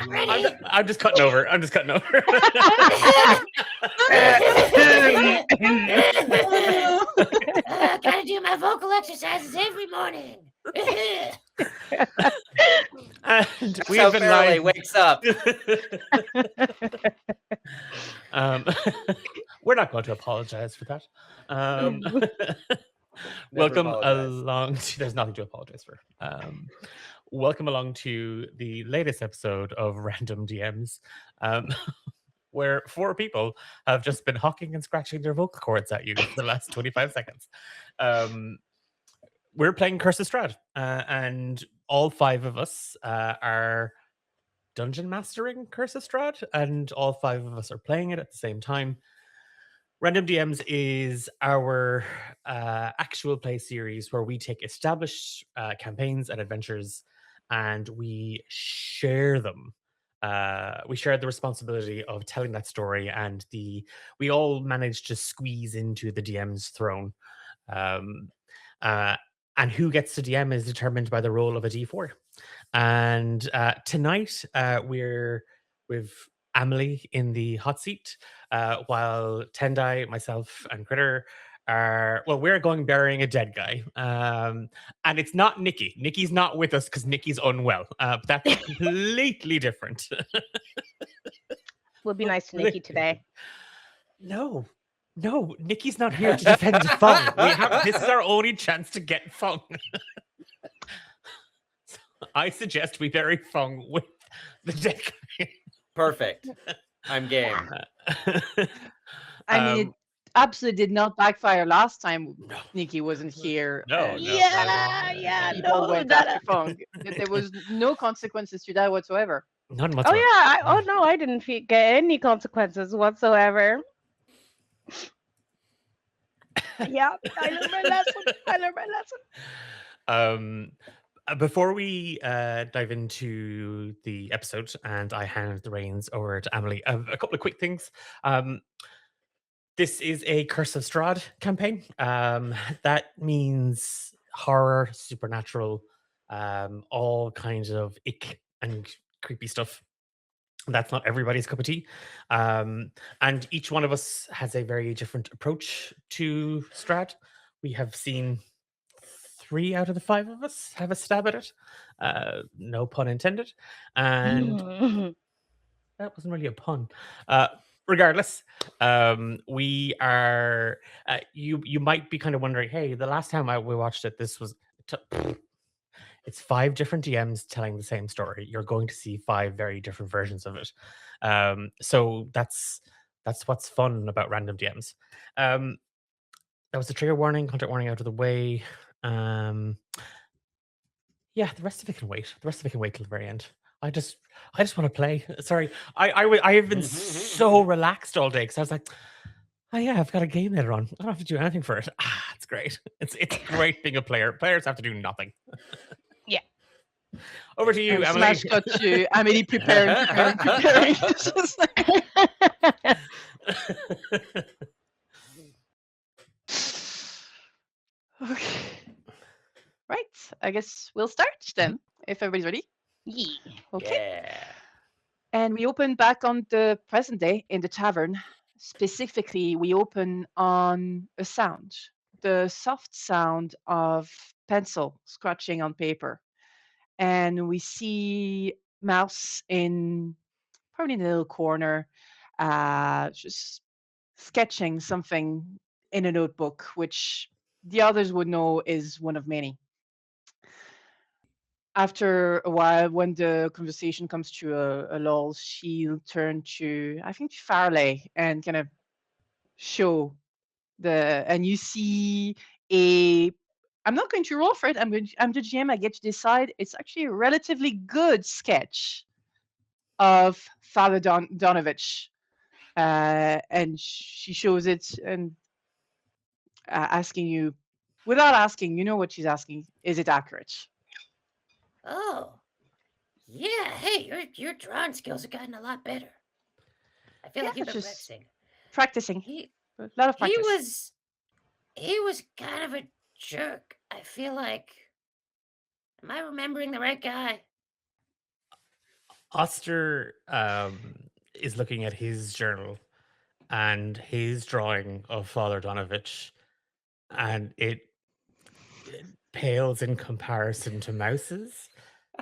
I'm ready. I'm just cutting over. Gotta do my vocal exercises every morning. And That's we how have been Fairley live. wakes up. We're not going to apologize for that. Welcome apologize. along. There's nothing to apologize for. Welcome along to the latest episode of Random DMs, where 4 people have just been hawking and scratching their vocal cords at you for the last 25 seconds. We're playing Curse of Strahd, and all 5 of us are dungeon mastering Curse of Strahd, and all 5 of us are playing it at the same time. Random DMs is our actual play series where we take established campaigns and adventures and we share them. We share the responsibility of telling that story, and we all manage to squeeze into the DM's throne. And who gets to DM is determined by the roll of a D4. And tonight with Amelie in the hot seat, while Tendai, myself, and Critter we're going burying a dead guy. And it's not Nikki. Nikki's not with us because Nikki's unwell. But that's completely different. Would be nice to Nikki today. No, Nikki's not here to defend Fung. This is our only chance to get Fung. So I suggest we bury Fung with the dead guy. Perfect. I'm game. I mean, it absolutely did not backfire last time. Nikki wasn't here. No. People went after Fung. There was no consequences to that whatsoever. None whatsoever. Oh yeah. I didn't get any consequences whatsoever. Yeah, I learned my lesson. Before we dive into the episode and I hand the reins over to Amelie, a couple of quick things. This is a Curse of Strahd campaign. That means horror, supernatural, all kinds of ick and creepy stuff. That's not everybody's cup of tea. And each one of us has a very different approach to Strahd. We have seen 3 out of the 5 of us have a stab at it. No pun intended. And that wasn't really a pun. Regardless, we are. You might be kind of wondering, hey, the last time we watched it, this was. It's 5 different DMs telling the same story. You're going to see 5 very different versions of it. So that's what's fun about random DMs. That was the trigger warning, content warning out of the way. Yeah, the rest of it can wait. The rest of it can wait till the very end. I just want to play. Sorry, I have been so relaxed all day because I was like, oh yeah, I've got a game later on. I don't have to do anything for it. It's great. It's great being a player. Players have to do nothing. Yeah. Over to you, Amelie. Smash got you. Amelie preparing. Okay. Right. I guess we'll start then, if everybody's ready. Yeah. Okay. Yeah. And we open back on the present day in the tavern. Specifically, we open on a sound, the soft sound of pencil scratching on paper. And we see Mouse probably in a little corner, just sketching something in a notebook, which the others would know is one of many. After a while, when the conversation comes to a lull, she'll turn to, I think, Farley and kind of show and you see I'm not going to roll for it. I'm the GM. I get to decide. It's actually a relatively good sketch of Father Donovich. And she shows it and asking you, without asking, you know what she's asking. Is it accurate? Oh, yeah. Hey, your drawing skills have gotten a lot better. I feel like you've been just practicing. Practicing. A lot of practice. He was kind of a jerk. I feel like. Am I remembering the right guy? Oster is looking at his journal and his drawing of Father Donovich, and it pales in comparison to Mouse's.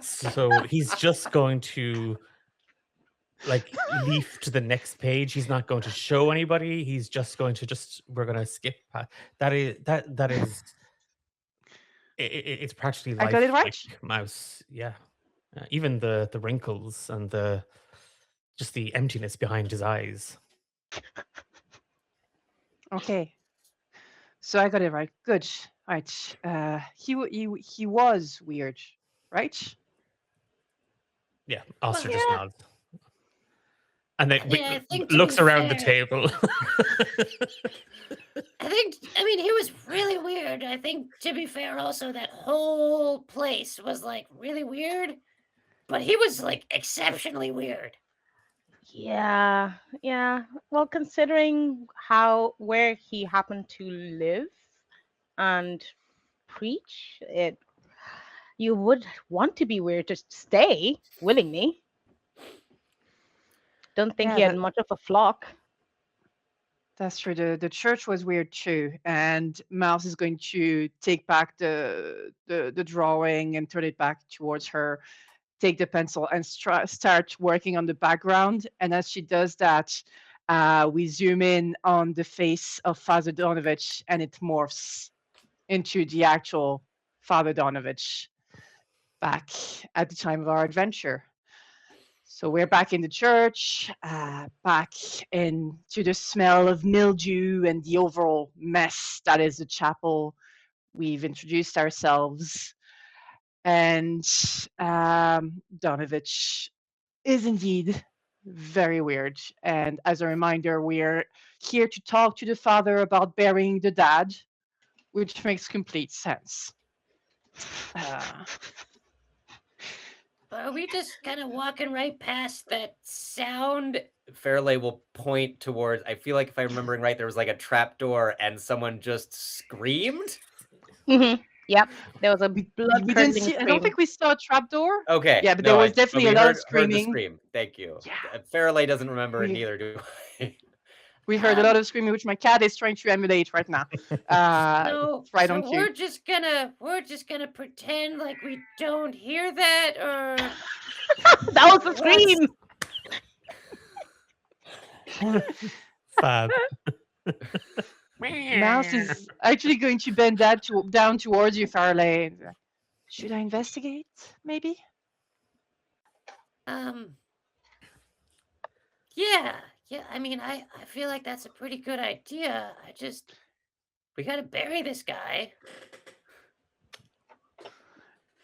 So he's just going to like leaf to the next page. He's not going to show anybody. He's just going to we're going to skip that is it's practically I got it lifelike right? Mouse. Yeah. Even the wrinkles and the just the emptiness behind his eyes. Okay. So I got it right. Good. Right. He was weird, right? Yeah, Oster Well, just yeah. nods. And then I mean, I think to looks be around the fair, table. I mean, he was really weird. I think to be fair, also that whole place was like really weird, but he was like exceptionally weird. Yeah, yeah. Well, considering where he happened to live and preach, you would want to be weird to stay willingly. Don't think Yeah, he had much of a flock. that's true. The church was weird too, and Mouse is going to take back the drawing and turn it back towards her. Take the pencil and start working on the background. And as she does that, we zoom in on the face of Father Donovich, and it morphs into the actual Father Donovich back at the time of our adventure. So we're back in the church, back into the smell of mildew and the overall mess that is the chapel. We've introduced ourselves, and Donovich is indeed very weird. And as a reminder, we're here to talk to the father about burying the dad, which makes complete sense. Uh, Are we just kind of walking right past that sound? Fairley will point towards. I feel like if I'm remembering right, there was like a trap door and someone just screamed. Yep, there was a we didn't blood-curdling see. I don't scream. think we saw a trapdoor. Okay. Yeah, but no, there was but definitely we a lot of heard the screaming. scream. Thank you. Yeah. Fairley doesn't remember, and We neither do I. we heard a lot of screaming, which my cat is trying to emulate right now. No, It's right so on cue. we're just gonna pretend like we don't hear that, or That was the what? scream. Fab. Mouse is actually going to bend down towards you, Farley. Should I investigate? Maybe. Yeah, yeah. I mean, I feel like that's a pretty good idea. We gotta bury this guy.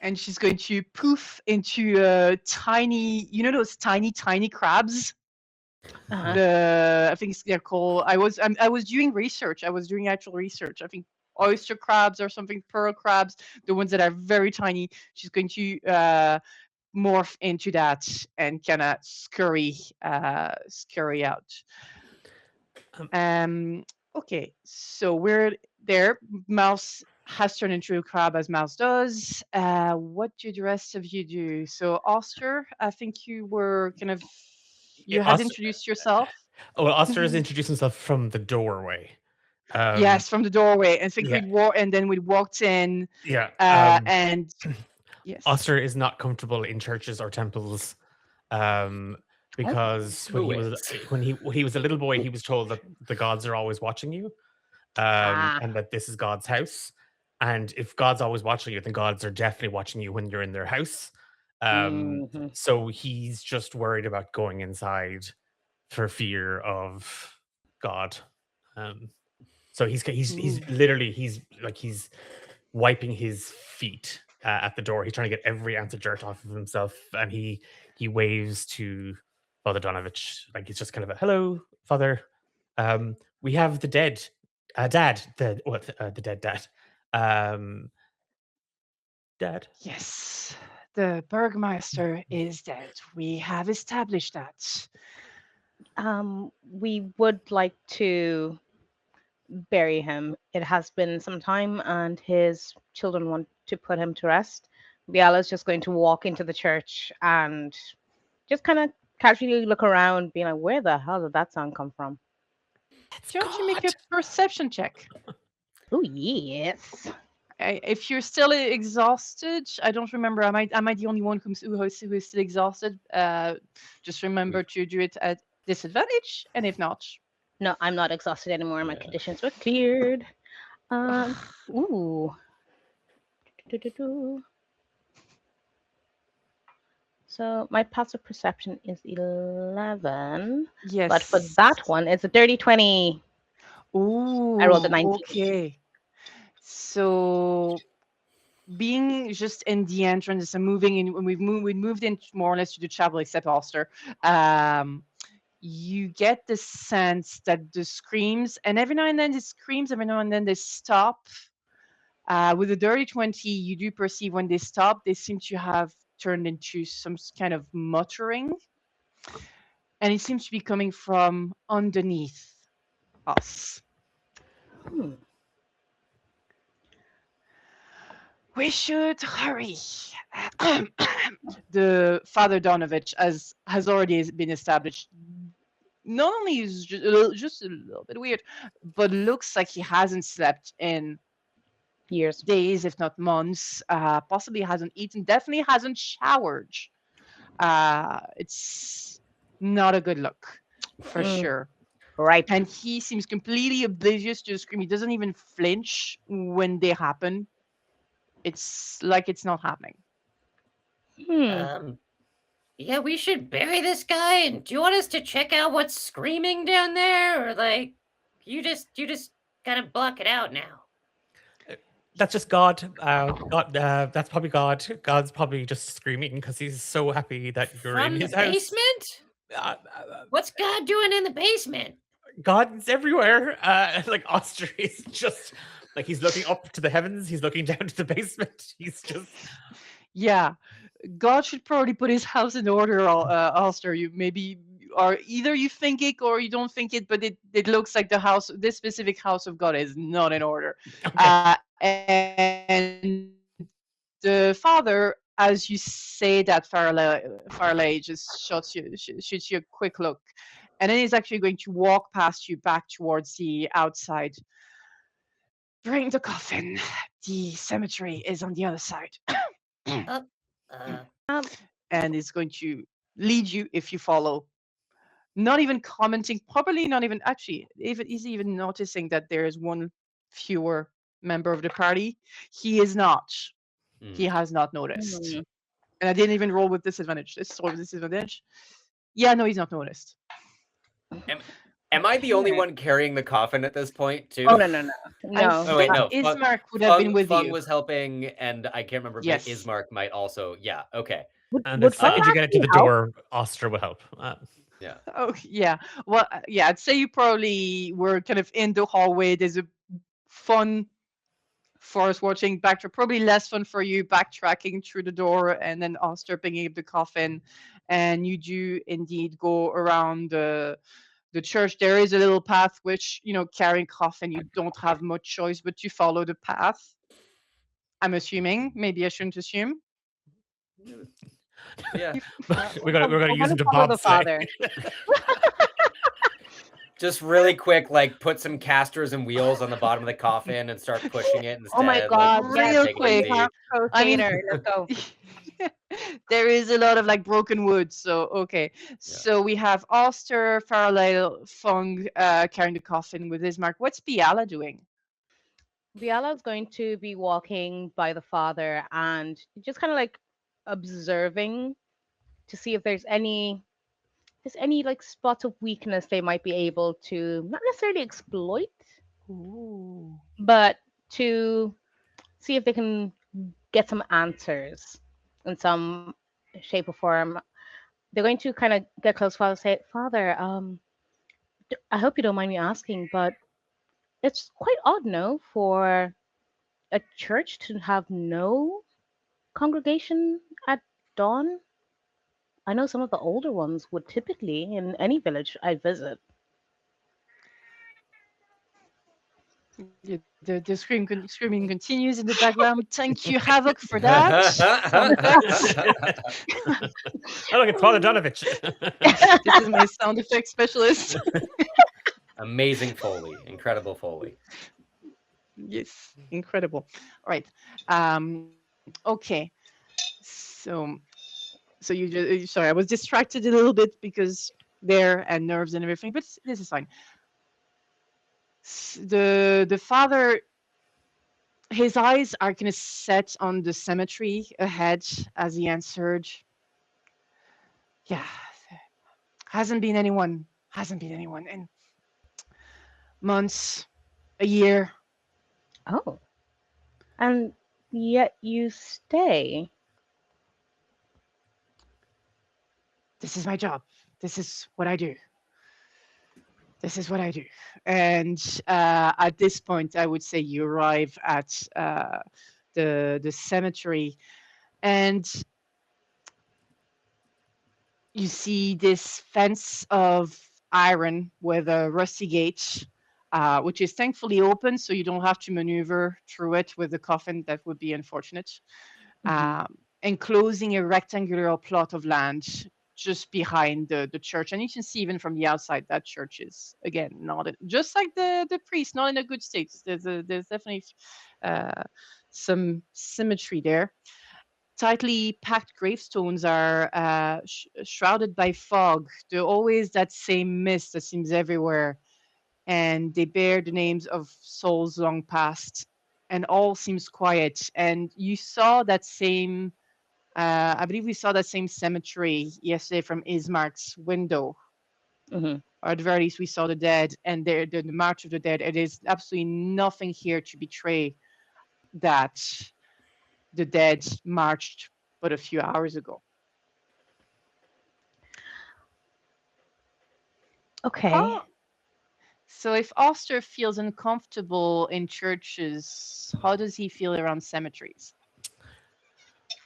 And she's going to poof into a tiny, those tiny crabs. Uh-huh. I think they're called. I was doing research. I was doing actual research. I think oyster crabs or something, pearl crabs, the ones that are very tiny. She's going to morph into that and kind of scurry out. Okay, so we're there. Mouse has turned into a crab as Mouse does. What do the rest of you do? So Oster, I think you were kind of you had Oster, introduced yourself. well, Oster has introduced himself from the doorway. Yes, from the doorway. And I think yeah. we walked in. Yeah. And yes. Oster is not comfortable in churches or temples. Because when he was a little boy, he was told that the gods are always watching you. And that this is God's house. And if God's always watching you, then gods are definitely watching you when you're in their house. So he's just worried about going inside for fear of God. So he's literally he's wiping his feet at the door. He's trying to get every ounce of dirt off of himself, and he waves to Father Donovich, like it's just kind of a hello, Father. We have the dead, dad, the dead dad, dad. Yes, the Burgmeister is dead. We have established that. We would like to bury him. It has been some time, and his children want to put him to rest. Biala's just going to walk into the church and just kind of casually look around, being like, "Where the hell did that sound come from?" It's Don't you make a God. perception check? Oh yes. If you're still exhausted, I don't remember. Am I the only one who is still exhausted? Just remember to do it at disadvantage, and if not, No, I'm not exhausted anymore. My Yeah. conditions were cleared. Ooh. Do-do-do. So my passive perception is 11, but for yes. that one, it's a dirty 20. I rolled a Ooh, 19. okay. So being just in the entrance and moving in, when we moved in more or less to the chapel, except Ulster. You get the sense that the screams, and every now and then the screams, every now and then they stop. With the dirty 20, you do perceive when they stop, they seem to have turned into some kind of muttering, and it seems to be coming from underneath us. Hmm. We should hurry. The Father Donovich, as has already been established, not only is just a little bit weird, but looks like he hasn't slept in Years. days, if not months. Possibly hasn't eaten, definitely hasn't showered. It's not a good look, for Mm. sure. Right. And he seems completely oblivious to the scream. He doesn't even flinch when they happen. It's like it's not happening. Hmm. Yeah, we should bury this guy. And do you want us to check out what's screaming down there, or like you just kind of block it out now? That's just God. God. That's probably God. God's probably just screaming because he's so happy that you're in From the his house. basement? Uh, What's God doing in the basement? God's everywhere. Like Oster is just like he's looking up to the heavens. He's looking down to the basement. He's just Yeah, God should probably put his house in order, Ulster. You maybe, or either you think it or you don't think it, but it looks like the house, this specific house of God, is not in order. okay. And the father, as you say that, Farley just shoots you a quick look, and then he's actually going to walk past you back towards the outside. Bring the coffin. The cemetery is on the other side. Uh, uh, And is going to lead you if you follow. Not even commenting, probably not even actually, even he's even noticing that there is one fewer member of the party. He is not. He has not noticed. Hmm. And I didn't even roll with disadvantage. This roll with disadvantage. Yeah, no, he's not noticed. Am I the only Okay. one carrying the coffin at this point too? Oh no. I No. Oh wait, think no. Ismark would have been with Fung you. was helping, and I can't remember. Yes. Ismark might also. Yeah. Okay. And the Would Fung second you get it to actually the help? door, Oster will help. Yeah. Oh yeah. Well, yeah. I'd say you probably were kind of in the hallway. There's a fun forest watching backtrack. Probably less fun for you backtracking through the door and then Oster picking up the coffin. And you do indeed go around the church. There is a little path which, carrying coffin, you don't have much choice but to follow the path. I'm assuming. Maybe I shouldn't assume. Yeah. we're gonna We're use gonna him to follow the bobsleigh. father. Just really quick, like put some casters and wheels on the bottom of the coffin and start pushing it instead. Oh my god, Like, yes, Real take it quick. easy. I mean, rotator. Let's go. there is a lot of like broken wood. So okay. So we have Oster, Farley, Fung carrying the coffin with Ismark. What's Biala doing? Biala's going to be walking by the father and just kind of like observing to see if there's any like spots of weakness they might be able to not necessarily exploit, Ooh. but to see if they can get some answers in some shape or form. They're going to kind of get close. Father, say, Father, I hope you don't mind me asking, but it's quite odd, no, for a church to have no congregation at dawn. I know some of the older ones would typically in any village I visit. The screaming continues in the background. Thank you, Havoc, for that sound effects. Oh, look, it's Father Donovich. This is my sound effect specialist. Amazing Foley, incredible Foley. Yes, incredible. All right. Okay. So, so you just sorry, I was distracted a little bit because there and nerves and everything, but this is fine. The father, his eyes are kind of set on the cemetery ahead as he answered. Yeah, hasn't been anyone in months, a year. Oh, and yet you stay. This is my job. This is what I do. This is what I do. And at this point, I would say you arrive at the cemetery, and you see this fence of iron with a rusty gate, which is thankfully open, so you don't have to maneuver through it with the coffin. That would be unfortunate. Mhm. Enclosing a rectangular plot of land just behind the church. And you can see even from the outside that church is again not just like the priest, not in a good state. There's definitely some symmetry there. Tightly packed gravestones are shrouded by fog. There's always that same mist that seems everywhere, and they bear the names of souls long past. And all seems quiet. And you saw that same I believe we saw that same cemetery yesterday from Ismark's window. Mhm. Or at the very least, we saw the dead and the March of the Dead. It is absolutely nothing here to betray that the dead marched but a few hours ago. Okay. Oh, so if Oster feels uncomfortable in churches, how does he feel around cemeteries?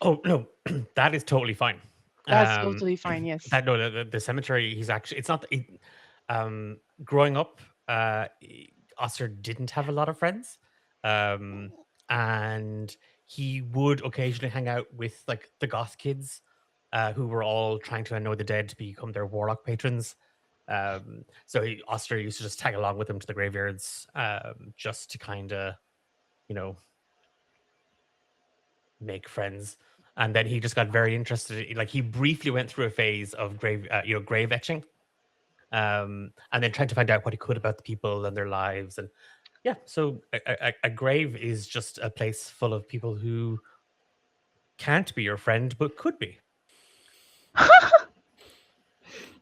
Oh no, that is totally fine. That's Um, totally fine. Yes. that no, the cemetery. He's actually. It's not. Growing up, Oster didn't have a lot of friends, um, and he would occasionally hang out with like the goth kids, who were all trying to annoy the dead to become their warlock patrons. Oster used to just tag along with them to the graveyards, just to kind of, you know, make friends. And then he just got very interested. Like he briefly went through a phase of grave etching, and then trying to find out what he could about the people and their lives. And yeah, so a grave is just a place full of people who can't be your friend but could be.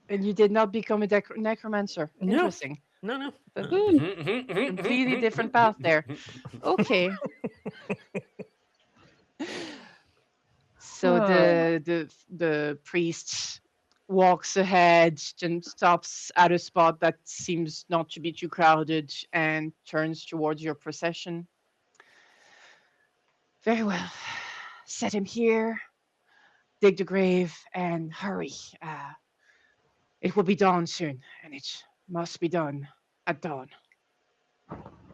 And you did not become a necromancer. No, Interesting. no. But Hmm. completely different path there. Okay. So Hmm. the priest walks ahead and stops at a spot that seems not to be too crowded and turns towards your procession. Very well. Set him here, dig the grave, and hurry. It will be dawn soon, and it must be done at dawn.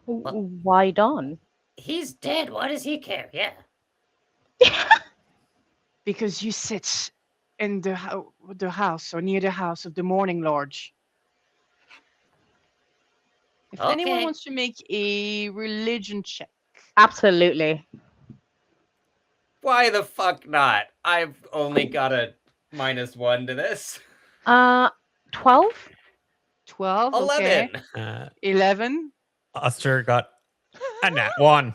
Why Dawn? He's dead. Why does he care? Yeah. Because you sit in the house or near the house of the Morning Lodge. If anyone Okay. wants to make a religion check. Absolutely. Why the fuck not? I've only got a -1 to this. 12? 12, okay. 11. 11. Oster got a nat one.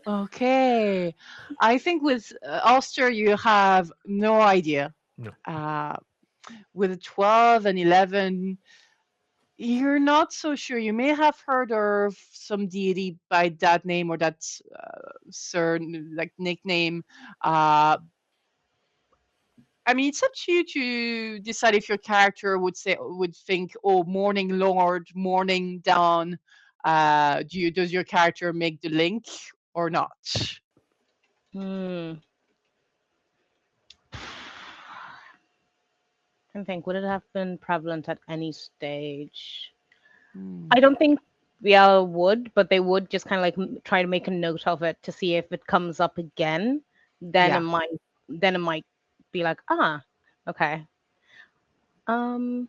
Okay. I think with Ulster, you have no idea. No. With 12 and 11, you're not so sure. You may have heard of some deity by that name or that like nickname. I mean, it's up to you to decide if your character would think, "Oh, Morning Lord, Morning Dawn." Does your character make the link or not? Hmm. I think would it have been prevalent at any stage? I don't think Biel would, but they would just kind of like try to make a note of it to see if it comes up again. Then Yeah. it might be like, okay. Um,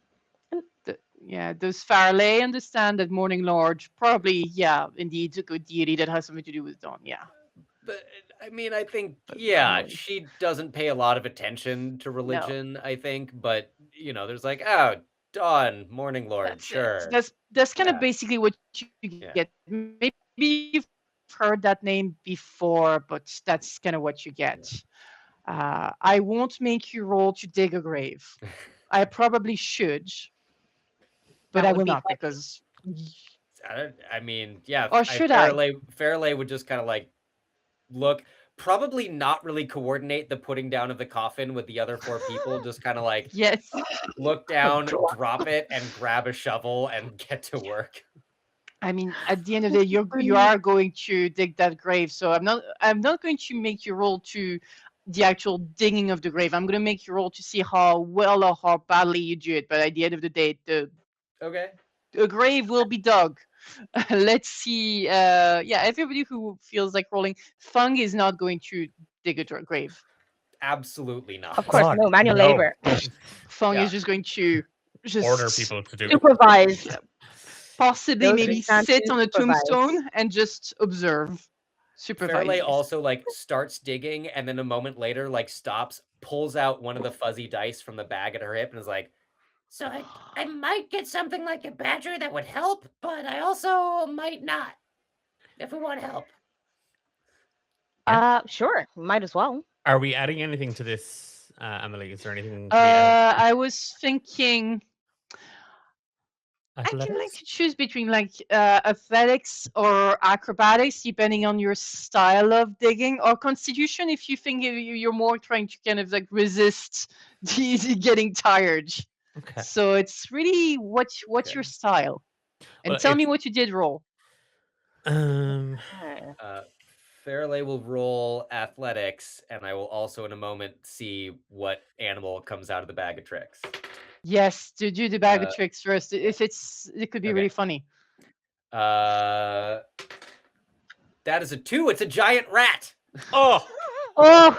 Yeah, does Farley understand that Morning Lord probably, yeah, indeed, a good deity that has something to do with Dawn? Yeah. But I mean, I think, But yeah, probably. she doesn't pay a lot of attention to religion, I think, but there's like, oh, Dawn, Morning Lord, That's it. sure. That's kind Yeah. of basically what you get. Maybe you've heard that name before, but that's kind of what you get. I won't make you roll to dig a grave. I probably should, but That I would will be not funny. because. I mean, yeah, Or should I? Fairley would just kind of like look, probably not really coordinate the putting down of the coffin with the other 4 people, just kind of like Yes. look down, drop it, and grab a shovel and get to work. I mean, at the end of the day, you are going to dig that grave. So I'm not going to make you roll to the actual digging of the grave. I'm going to make you roll to see how well or how badly you do it. But at the end of the day, Okay. the grave will be dug. Let's see. Everybody who feels like rolling, Fung is not going to dig a grave. Absolutely not. Of course, God, no manual no. labor. Fung Yeah. is just going to Order people to do it. Supervise. possibly Those maybe who can't sit do on a supervise. tombstone and just observe. Supervise. Fairley yes. also like starts digging and then a moment later like stops, pulls out one of the fuzzy dice from the bag at her hip and is like, So I might get something like a badger that would help, but I also might not. If we want help. Sure, might as well. Are we adding anything to this, Emily? Is there anything to be added? I was thinking I can like Athletics? to choose between like athletics or acrobatics, depending on your style of digging, or constitution if you think you're more trying to kind of like resist the getting tired. Okay. So it's really what's Okay. your style, and Well, tell me it's- what you did roll. Fairley will roll athletics, and I will also in a moment see what animal comes out of the bag of tricks. Yes, to do the bag of tricks first. If it could be Okay. really funny. That is a 2. It's a giant rat. Oh, Oh,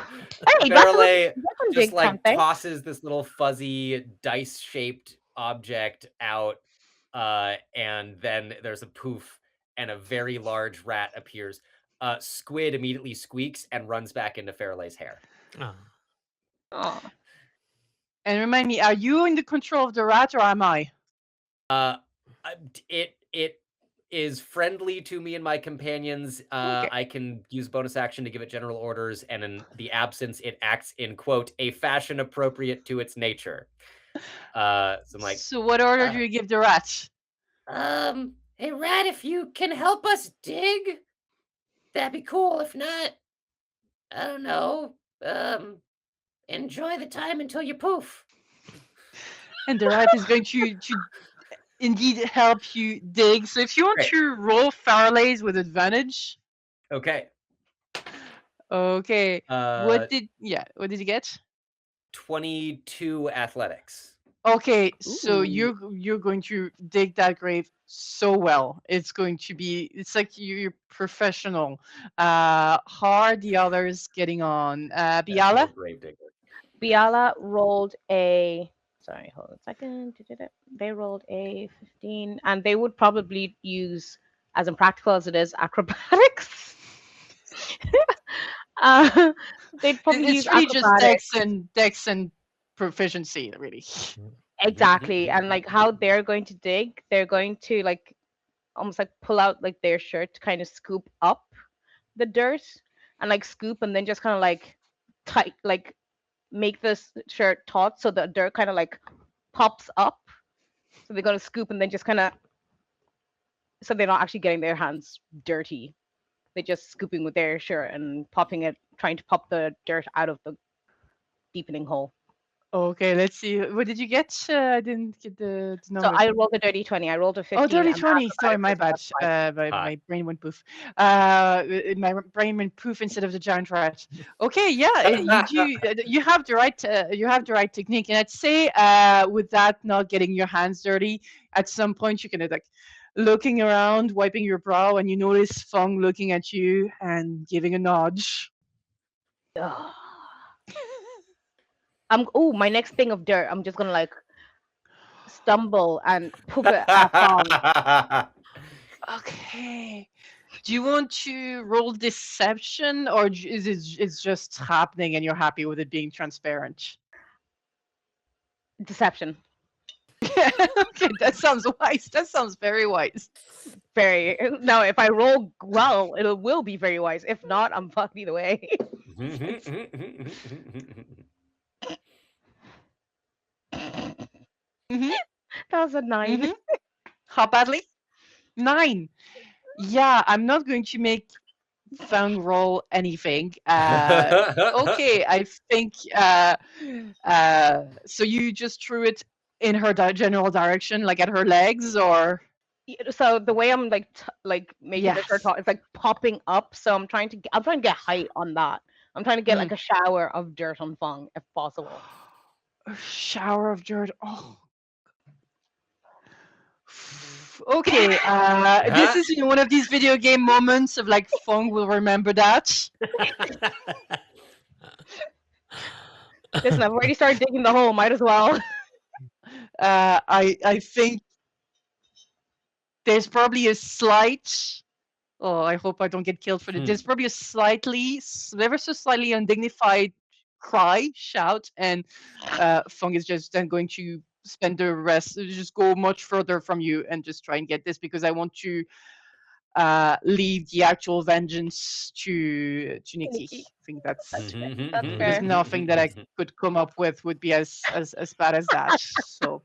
hey, Fairley that's a just big like something. tosses this little fuzzy dice-shaped object out, and then there's a poof, and a very large rat appears. Squid immediately squeaks and runs back into Fairley's hair. oh. Oh. And remind me, are you in the control of the rat or am I? It is friendly to me and my companions. Okay. I can use bonus action to give it general orders, and in the absence, it acts in quote a fashion appropriate to its nature. So I'm like, So what order do you give the rat? Hey Rat, if you can help us dig, that'd be cool. If not, I don't know. Enjoy the time until you poof. And the rat is going to indeed help you dig. So if you want Great. to roll Farley's with advantage. okay. Okay. What did you get? 22 athletics. Okay, so Ooh. you're going to dig that grave so well. It's like you're professional. How are the others getting on? Biala? Grave digger. Biala rolled a. Sorry, hold on a second. They rolled a 15, and they would probably use, as impractical as it is, acrobatics. They'd probably use It's really just acrobatics. dex and proficiency, really. Exactly, and like how they're going to dig, they're going to like almost like pull out like their shirt to kind of scoop up the dirt and like scoop and then just kind of like tight like make this shirt taut so the dirt kind of like pops up. So they're gonna scoop and then just kind of so they're not actually getting their hands dirty. They're just scooping with their shirt and popping it, trying to pop the dirt out of the deepening hole. Okay, let's see. What did you get? I didn't get the So number. I rolled a dirty 20. I rolled a 15. Oh, dirty and the 20. Sorry, my bad. acrobatics was +5. My brain went poof. My brain went poof instead of the giant rat. Okay, yeah, you have the right technique, and I'd say with that not getting your hands dirty, at some point you can like looking around, wiping your brow, and you notice Fung looking at you and giving a nod. Ugh. My next thing of dirt. I'm just gonna like stumble and poop it at Fong. Okay. Do you want to roll deception, or is it it's just happening and you're happy with it being transparent? Deception. Okay, that sounds wise. That sounds very wise. Very. Now, if I roll well, it will be very wise. If not, I'm fucked either way. Mm-hmm. That was a 9. Mm-hmm. How badly? 9. Yeah, I'm not going to make Fung roll anything. Okay, I think. So you just threw it in her general direction, like at her legs, or So the way I'm like making this yes. talk, it's like popping up. So I'm trying to get height on that. I'm trying to get like a shower of dirt on Fong if possible. A shower of dirt. Oh. Okay, this is one of these video game moments of like Fong will remember that. Listen, I've already started digging the hole. Might as well. I think there's probably a slight. Oh, I hope I don't get killed for this. There's probably a ever so slightly undignified shout, and Fung is just then going to spend the rest, just go much further from you and just try and get this, because I want to leave the actual vengeance to Nikki. Nikki. I think that's That's there's fair. nothing that I could come up with would be as bad as that. So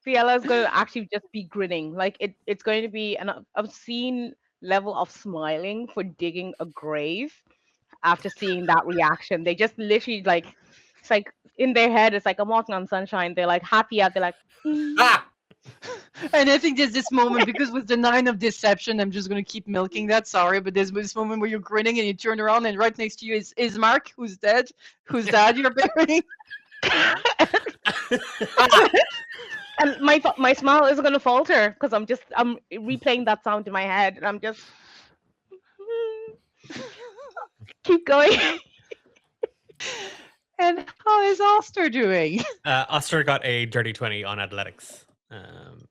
Fiella is going to actually just be grinning. Like it's going to be an obscene level of smiling for digging a grave after seeing that reaction. They just literally like, it's like in their head, it's like I'm walking on sunshine. They're like happy out. They're like, And I think there's this moment, because with the 9 of deception, I'm just going to keep milking that. Sorry, but there's this moment where you're grinning and you turn around and right next to you is Mark, who's dead, whose dad you're burying. and my smile isn't going to falter because I'm replaying that sound in my head and I'm just keep going. And how is Oster doing? Oster got a dirty 20 on athletics.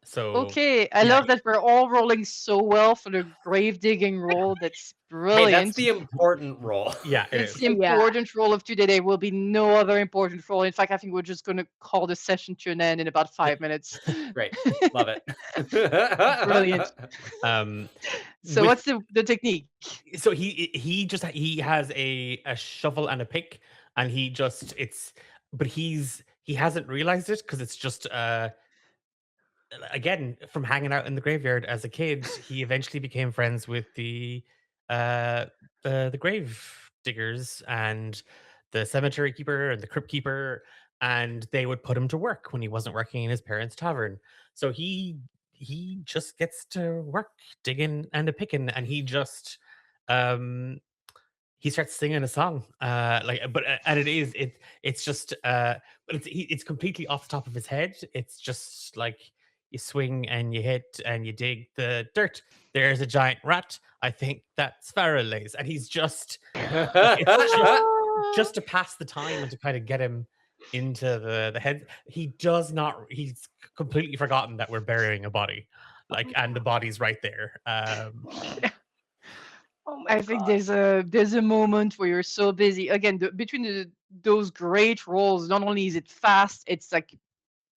So Okay, I yeah, love that we're all rolling so well for the grave digging roll. That's Hey, brilliant. that's the important role. yeah, it It's is. the important role of today. There will be no other important role. In fact, I think we're just going to call the session to an end in about 5 minutes. Great. Love it. Brilliant. So With- what's the technique? So he has a shovel and a pick, and he hasn't realized it because it's just again, from hanging out in the graveyard as a kid, he eventually became friends with the grave diggers and the cemetery keeper and the crypt keeper, and they would put him to work when he wasn't working in his parents' tavern. So he just gets to work digging and a picking, and he starts singing a song, it's just but it's completely off the top of his head. It's just like you swing and you hit and you dig the dirt. There's a giant rat. I think that's Fairlay's, and he's just it's just to pass the time and to kind of get him into the head. He's completely forgotten that we're burying a body, and the body's right there. Oh my I think God. there's a moment where you're so busy. Again, between those great roles, not only is it fast, it's like,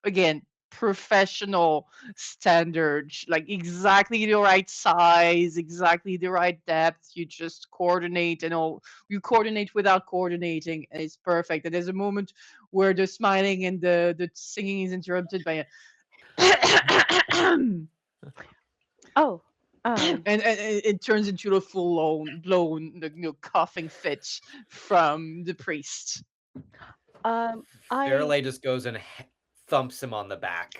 again, professional standards, like exactly the right size, exactly the right depth. You just coordinate and all. You coordinate without coordinating, and it's perfect. And there's a moment where the smiling and the singing is interrupted by a Oh. and it turns into a blown coughing fit from the priest. I Fairlay just goes and thumps him on the back.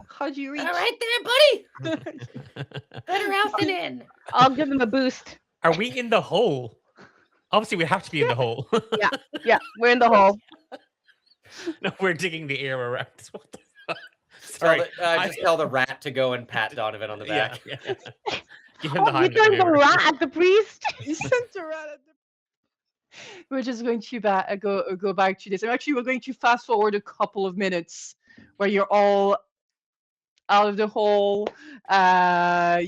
How do you reach? All right there, buddy. Better out than in. I'll give him a boost. Are we in the hole? Obviously, we have to be in the hole. Yeah, we're in the hole. No, we're digging the air around. What the fuck? Sorry. Just tell the rat to go and pat Donovan on the Yeah, back. yeah. Give him Oh, the you Heimlich turned the maneuver. rat at the priest. You sent her out at the We're just going to go back to this. And actually, we're going to fast forward a couple of minutes where you're all out of the hole, uh,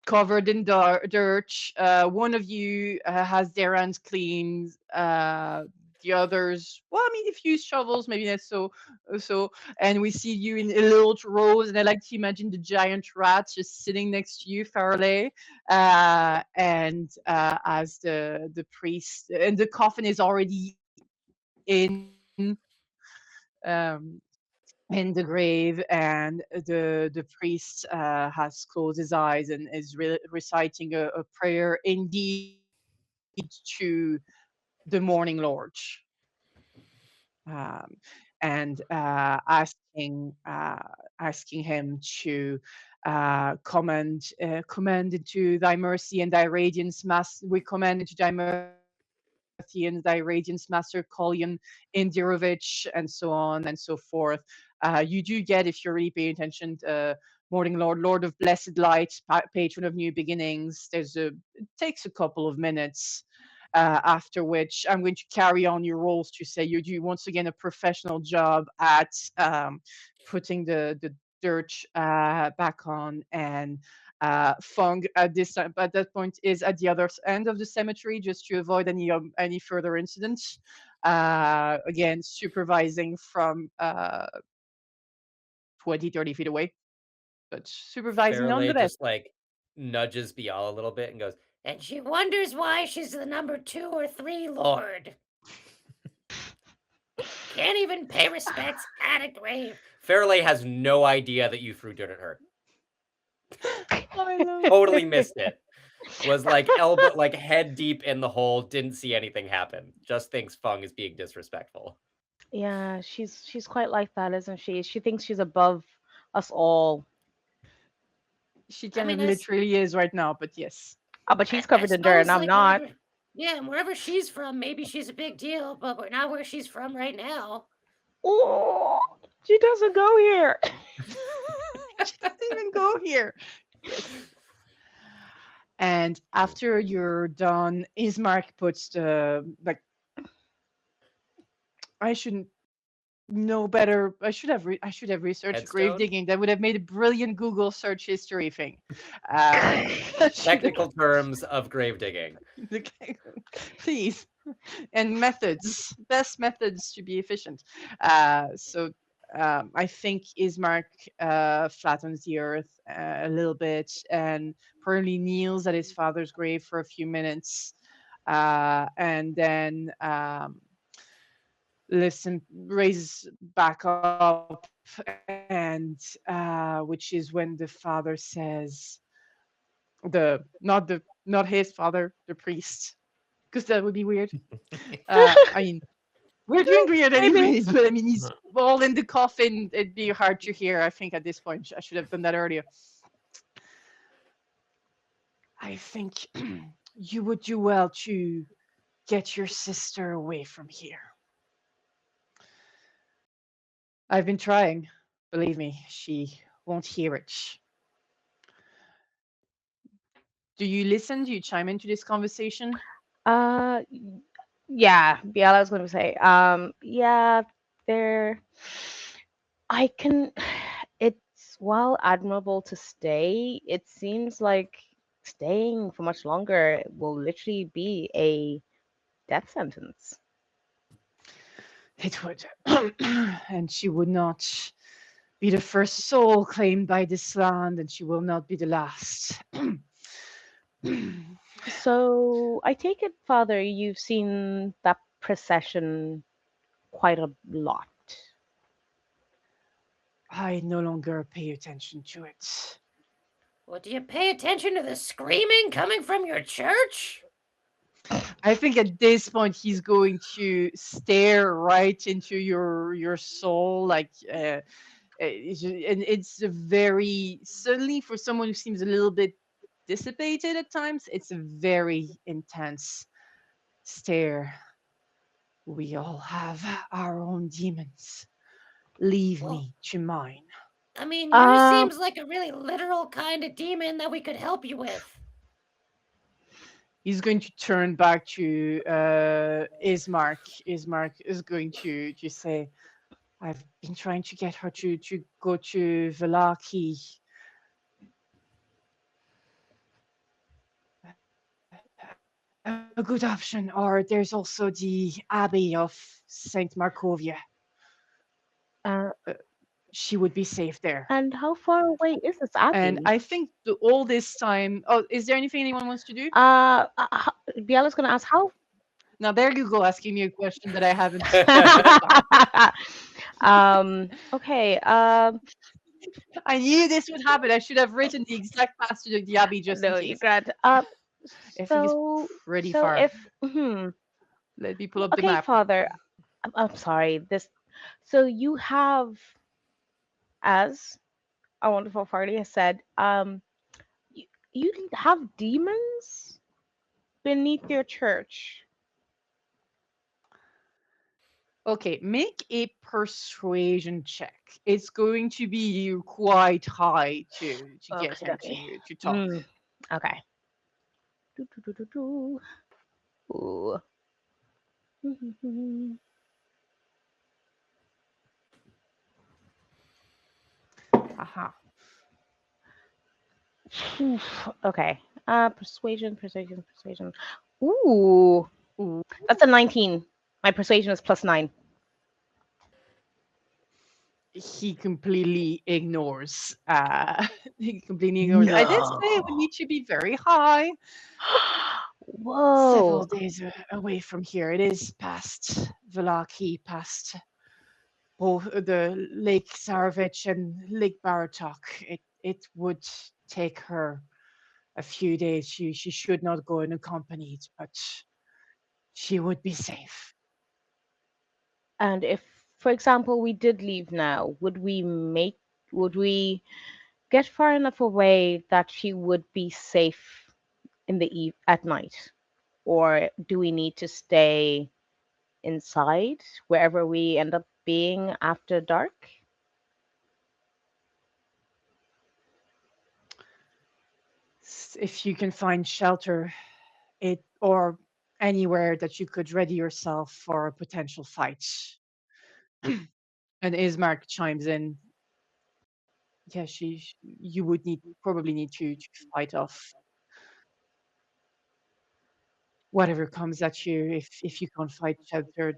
covered in dirt. One of you has their hands clean. The others, well, I mean, if you use shovels, maybe that's so. And we see you in a little rows, and I like to imagine the giant rat just sitting next to you, Farley. And as the priest, and the coffin is already um, in the grave, and the priest has closed his eyes and is reciting a prayer indeed to the morning lord, um, and asking him to command into thy mercy and thy radiance, we command into thy mercy and thy radiance, Master Kolyan Indirovich, and so on and so forth. You do get, if you're really paying attention, Morning Lord, Lord of Blessed Light, Patron of New Beginnings. It takes a couple of minutes. After which, I'm going to carry on your roles to say you do once again a professional job at putting the dirt back on, and Fung at that point is at the other end of the cemetery just to avoid any further incidents. Again, supervising from 20, 30 feet away, but supervising Fairley nonetheless. just like nudges Bial a little bit and goes, And she wonders why she's the number 2 or 3 lord. Can't even pay respects at a grave. Fairley has no idea that you threw dirt at her. I love Totally it. missed it. Was like elbow, like head deep in the hole, didn't see anything happen. Just thinks Fung is being disrespectful. Yeah, she's quite like that, isn't she? She thinks she's above us all. She I kind of mean, literally is right now, but yes. Oh, but she's I covered in dirt and suppose, I'm like, not. wherever she's from, maybe she's a big deal, but we're not where she's from right now. Oh, she doesn't go here. She doesn't even go here. Yes. And after you're done, Ismark puts the like. I shouldn't know better. I should have researched grave Headstone? digging. That would have made a brilliant Google search history thing. I should have- Technical terms of grave digging. Okay. Please. And methods, best methods to be efficient. So I think Ismark flattens the earth a little bit and probably kneels at his father's grave for a few minutes, and then raises back up, and which is when the father says, not his father, the priest, because that would be weird. I mean, we're doing weird Maybe. anyways, but I mean, he's all in the coffin. It'd be hard to hear, I think, at this point. I should have done that earlier. I think you would do well to get your sister away from here. I've been trying. Believe me, she won't hear it. Do you listen? Do you chime into this conversation? Uh, yeah, Biala was going to say, yeah, there. I can. It's while admirable to stay, it seems like staying for much longer will literally be a death sentence. It would. And she would not be the first soul claimed by this land, and she will not be the last. So I take it, Father, you've seen that procession quite a lot. I no longer pay attention to it. Well, do you pay attention to the screaming coming from your church? I think at this point he's going to stare right into your soul, like and it's a very suddenly for someone who seems a little bit dissipated at times. It's a very intense stare. We all have our own demons. Leave Well, me to mine. I mean, yours Um, seems like a really literal kind of demon that we could help you with. He's going to turn back to Ismark. Ismark is going to say, I've been trying to get her to go to Velaki. A good option, or there's also the Abbey of Saint Markovia. uh, Uh, she would be safe there. and how far away is this And abbey? I think all this time. Oh, is there anything anyone wants to do? Biala's gonna ask how. Now there you go, asking me a question that I haven't thought. Okay. I knew this would happen. I should have written the exact passage of the Abbey just in No, you case. grant. I think it's So, pretty so far. if, hmm, Let me pull up the okay, map. Father. I'm sorry. So you have, as a wonderful party has said, you have demons beneath your church. Okay, make a persuasion check. It's going to be quite high to get Okay, him okay. to talk. Okay. Do, do, do, do, do. Ooh. Haha. Oof, okay. Persuasion. Ooh, Ooh. that's a 19. My persuasion is +9. He completely ignores. He completely ignores. I did say it would No. need to be very high. Several Whoa. days away from here. It is past Velaki, past both the Lake Saravich and Lake Baratok. It would take her a few days. She should not go unaccompanied, but she would be safe. And if, for example, we did leave now, would we get far enough away that she would be safe in the at night? Or do we need to stay inside wherever we end up being after dark? If you can find shelter, it or anywhere that you could ready yourself for a potential fight. And Ismark chimes in. Yeah, you would probably need to fight off whatever comes at you if you can't find shelter.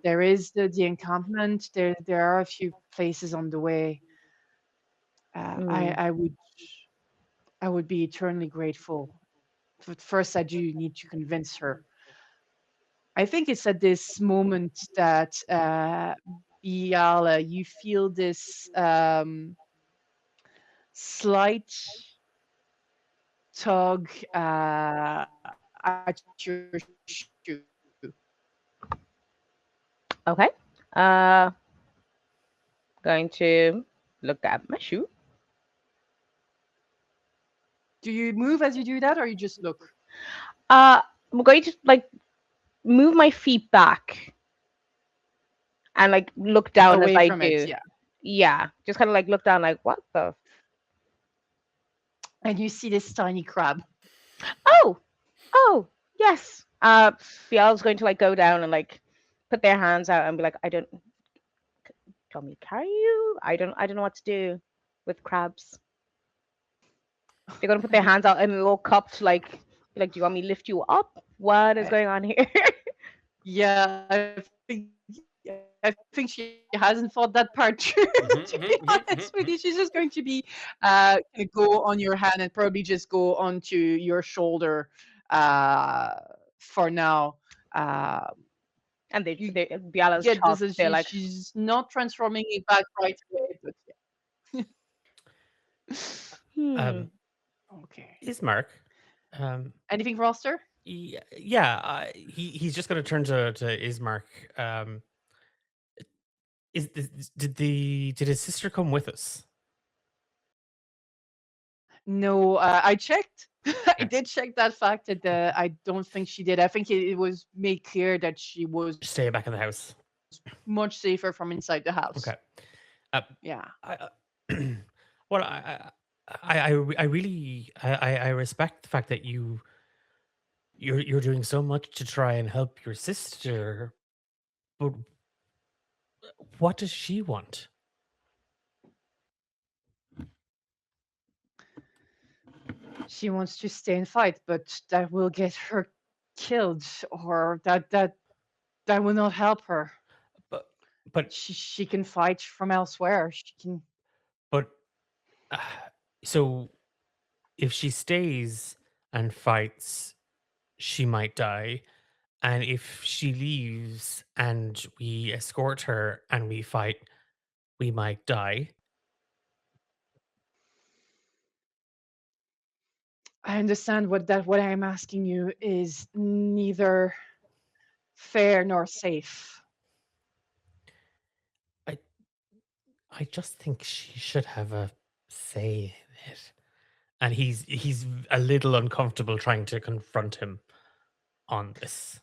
There is the encampment. There are a few places on the way. Uh, I Mm. I would I would be eternally grateful. But first, I do need to convince her. I think it's at this moment that Biala, you feel this slight tug at your shoe. Okay. Uh, going to look at my shoe. Do you move as you do that, or you just look I'm going to like move my feet back and like look down as away I from it? do. Yeah, Yeah, just kind of like look down, like what the? and you see this tiny crab. Oh, oh, yes. Biel's going to like go down and like put their hands out and be like, I don't. Do you want me to carry you? I don't know what to do with crabs. They're gonna put their hands out in a little cup to like be like, do you want me to lift you up? What is Uh, going on here? yeah, I think she hasn't thought that part through. To be honest with you, she's just going to be gonna go on your hand and probably just go onto your shoulder uh, for now. Uh, And you they Biala's get this shocked. as They're like, she's not transforming it back right away, but yeah. hmm. Okay. Ismark, um, Anything for Oster? yeah, he's just going to turn to Ismark. Did his sister come with us? No, I checked. I Okay. did check that fact, and I don't think she did. I think it was made clear that she was Stay back in the house. much safer from inside the house. Okay. Uh, Yeah. I, well, I really I respect the fact that you're doing so much to try and help your sister, but what does she want? She wants to stay and fight, but that will get her killed, or that will not help her. But but She can fight from elsewhere. She can. but uh, so if she stays and fights, she might die. And if she leaves and we escort her and we fight, we might die. I understand what I'm asking you is neither fair nor safe. I I just think she should have a say in it. And he's a little uncomfortable trying to confront him on this.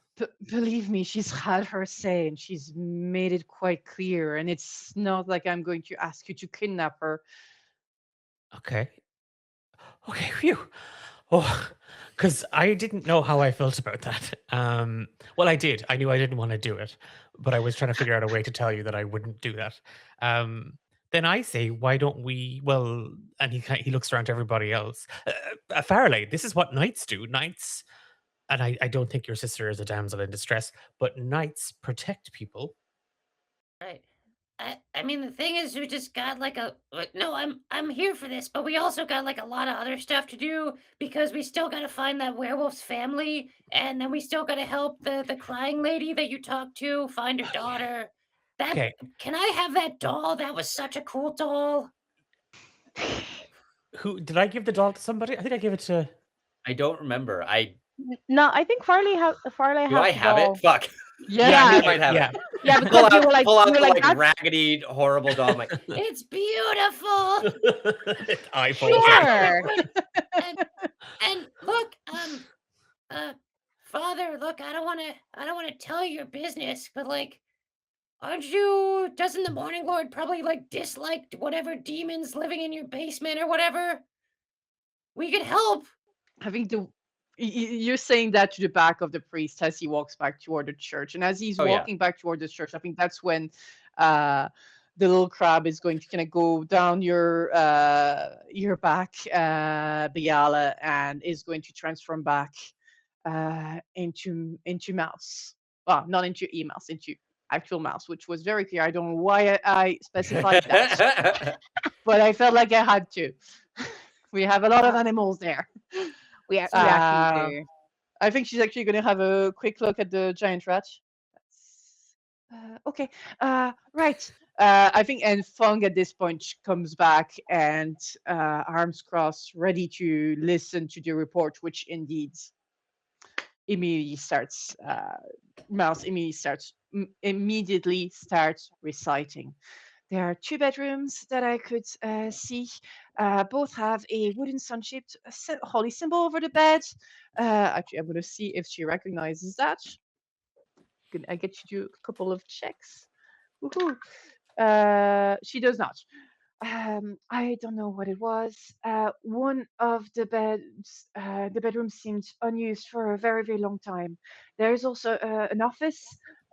Believe me, she's had her say and she's made it quite clear. And it's not like I'm going to ask you to kidnap her. Okay. Okay, phew. Oh, because I didn't know how I felt about that. Well, I did. I knew I didn't want to do it, but I was trying to figure out a way to tell you that I wouldn't do that. Um, then I say, why don't we? Well, and he looks around to everybody else. Farley, this is what knights do. Knights, and I don't think your sister is a damsel in distress, but knights protect people. Right. I mean the thing is we just got like no, I'm here for this, but we also got like a lot of other stuff to do because we still got to find that werewolf's family, and then we still got to help the crying lady that you talked to find her Oh yeah. daughter. That Okay. can I have that doll? That was such a cool doll. Who did I give the doll to somebody? I think I gave it to. I don't remember. No, I think Farley Do I has the have it? doll. Fuck. Yeah, I Yeah, might have yeah. it. Yeah, Pull because out, pull you out were the like like that's raggedy, horrible doll. I'm like, It's beautiful. Eye falls out. sure. and, and look, uh, father, look, I don't want to tell you your business, but like, aren't you? Doesn't the Morning Lord probably like dislike whatever demons living in your basement or whatever? We could help. I think you're saying that to the back of the priest as he walks back toward the church, and as he's oh yeah. walking back toward the church, I think that's when uh, the little crab is going to kind of go down your back, Biala, and is going to transform back into mouse. Well, not into mouse, into actual mouse, which was very clear. I don't know why I specified that, but I felt like I had to. We have a lot of Uh, animals there. we actually Uh, do. I think she's actually going to have a quick look at the giant rat. Okay. Right. I think and Fung at this point comes back and arms crossed, ready to listen to the report, which indeed immediately starts. Mouse immediately starts reciting. There are two bedrooms that I could see. Both have a wooden sun-shaped holy symbol over the bed. Actually, I'm going to see if she recognizes that. Can I get you to do a couple of checks? Woohoo! She does not. I don't know what it was. One of the bedrooms seemed unused for a very, very long time. There is also an office,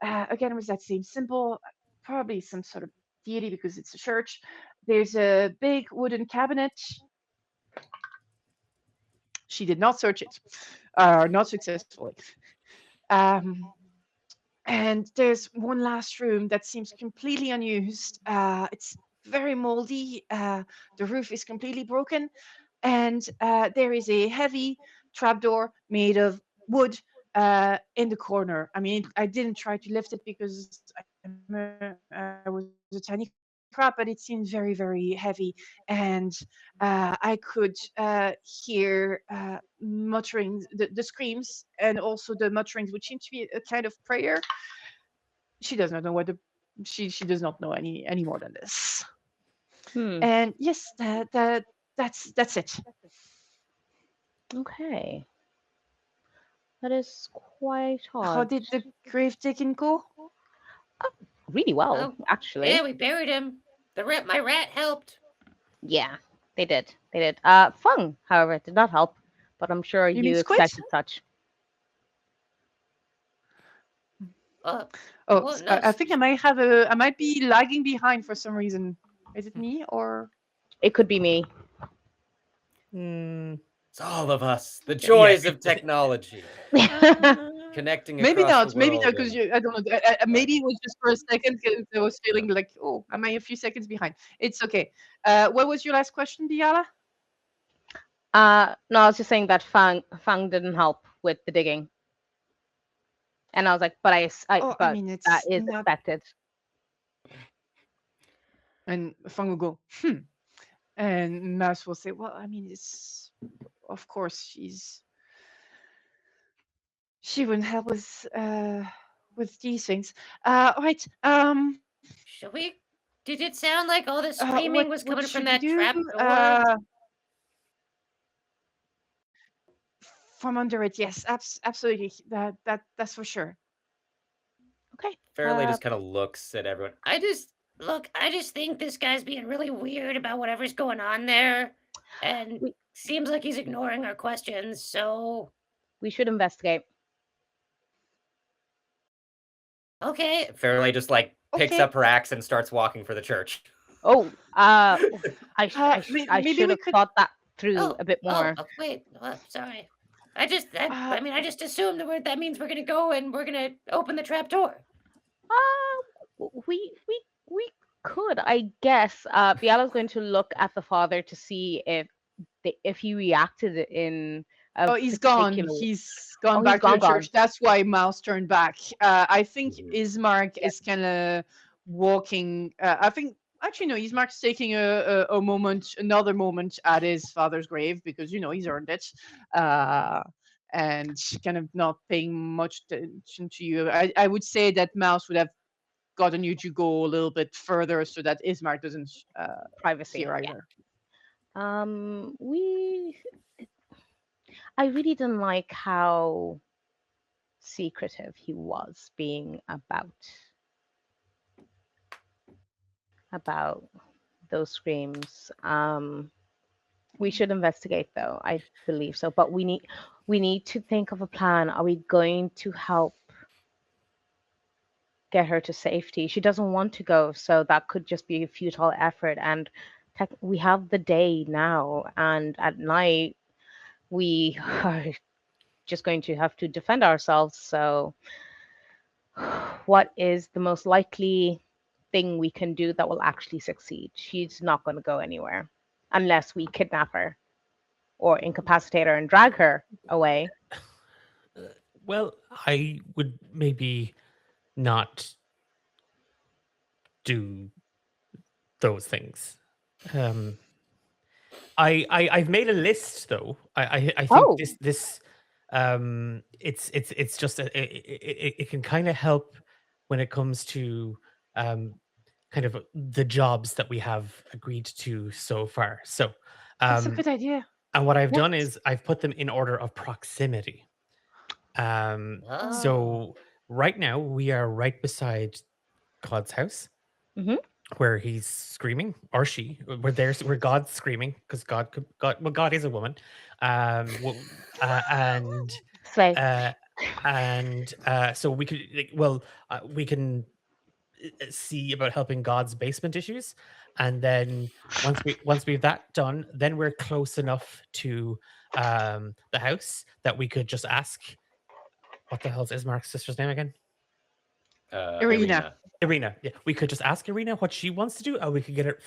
again with that same symbol, probably some sort of deity because it's a church. There's a big wooden cabinet. She did not search it, not successfully. Um, and there's one last room that seems completely unused. It's very moldy. The roof is completely broken, and there is a heavy trapdoor made of wood in the corner. I mean, I didn't try to lift it because I was a tiny crab, but it seemed very, very heavy, and I could hear mutterings, the screams, and also the mutterings, which seem to be a kind of prayer. She does not know what the she does not know any more than this. Hmm. And yes, that's it. Okay. That is quite How odd. did the grave digging go? Really well, Oh, actually. yeah, we buried him. My rat helped. Yeah, they did. They did. Fung, however, did not help, but I'm sure You mean you squid? expected such. Uh, Oh, well, no, I think I might be lagging behind for some reason. Is it me or? It could be me. Mm, It's all of us. The yeah, joys of technology. uh, Connecting Maybe across not. the Maybe not world. because and- I don't know. Maybe it was just for a second because I was feeling like, oh, am I a few seconds behind? It's okay. What was your last question, Diala? No, I was just saying that Fang didn't help with the digging, and I was like, Oh, I but mean, that it's is not. expected. And Fang will go, and Mouse will say, well, I mean, it's of course she wouldn't help with these things. All right. should we? Did it sound like all the What screaming was what coming from should we that do? trap door? From under it, yes, absolutely. That's for sure. Okay. Fairley just kind of looks at everyone. I just think this guy's being really weird about whatever's going on there, and We seems like he's ignoring our questions. So we should investigate. okay, Fairley just like picks Okay. up her axe and starts walking for the church. Oh, I Maybe should we have could. thought that through oh, a bit more. wait, sorry. Uh, I mean, I just assumed that means we're gonna go and we're gonna open the trap door. We could, I guess. Biala's going to look at the father to see if he reacted in a oh, he's gone. particular. He's gone Oh, he's back to the gone, church. gone. That's why Mouse turned back. I think Mhm. Ismark Yep. is kind of walking. I think actually no, Ismark's taking a moment, another moment at his father's grave because he's earned it. And kind of not paying much attention to you. I would say that Mouse would have gotten you to go a little bit further so that Ismark doesn't see Privacy. her Yeah. either. We. I really didn't like how secretive he was being about those screams. We should investigate, though. I believe so, but we need to think of a plan. Are we going to help get her to safety? She doesn't want to go, so that could just be a futile effort. And we have the day now, and at night we are just going to have to defend ourselves. So, what is the most likely thing we can do that will actually succeed? She's not going to go anywhere unless we kidnap her or incapacitate her and drag her away. well, I would maybe not do those things. Um, I've made a list though. I think Oh, this it's just it can kind of help when it comes to um kind of the jobs that we have agreed to so far. So That's a um good idea. and what I've yes. done is I've put them in order of proximity. Oh, So right now we are right beside God's house Hmm. where he's screaming, or she. We're there. We're God's screaming because God is a woman, and Slay. uh, so we could we can see about helping God's basement issues, and then once we've that done, then we're close enough to the house that we could just ask. What the hell's Ismark's sister's name again? Irina. Irina. Irina. Yeah, we could just ask Irina what she wants to do, or we could get it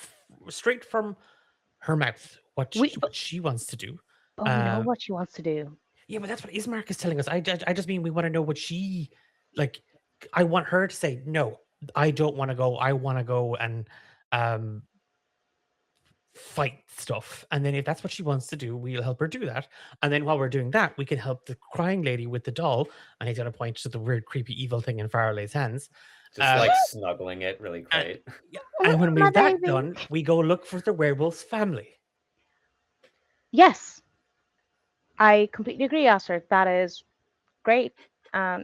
straight from her mouth We what she wants to do. but we know Uh, what she wants to do. yeah, but that's what Ismark is telling us. I just mean we want to know what she like. I want her to say no. I don't want to go. I want to go and um, fight stuff. And then if that's what she wants to do, we'll help her do that. And then while we're doing that, we can help the crying lady with the doll. And he's gonna point to the weird, creepy, evil thing in Farley's hands. Just Uh, like snuggling it really and, great. yeah, Oh, and when my we've that baby. done, we go look for the werewolf's family. Yes, I completely agree, Aster. That is great. Yeah,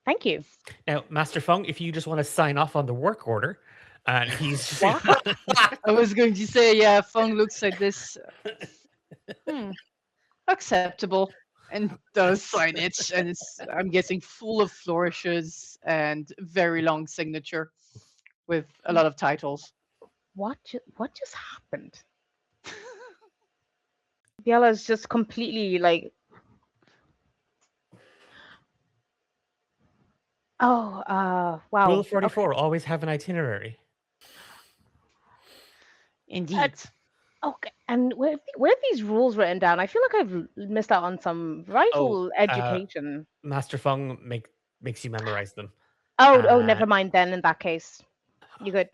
thank you. Now, Master Fung, if you just want to sign off on the work order, and he's just What? I was going to say, yeah, Fung looks at this. Acceptable, and does sign it, and it's, I'm guessing, full of flourishes and very long signature with a lot of titles. What just happened? Bella's just completely like, oh, wow. Rule Okay. 44: always have an itinerary. Indeed. Okay. And where are these rules written down? I feel like I've missed out on some vital education. Master Fung makes you memorize them. Oh, never mind then. In that case, you good.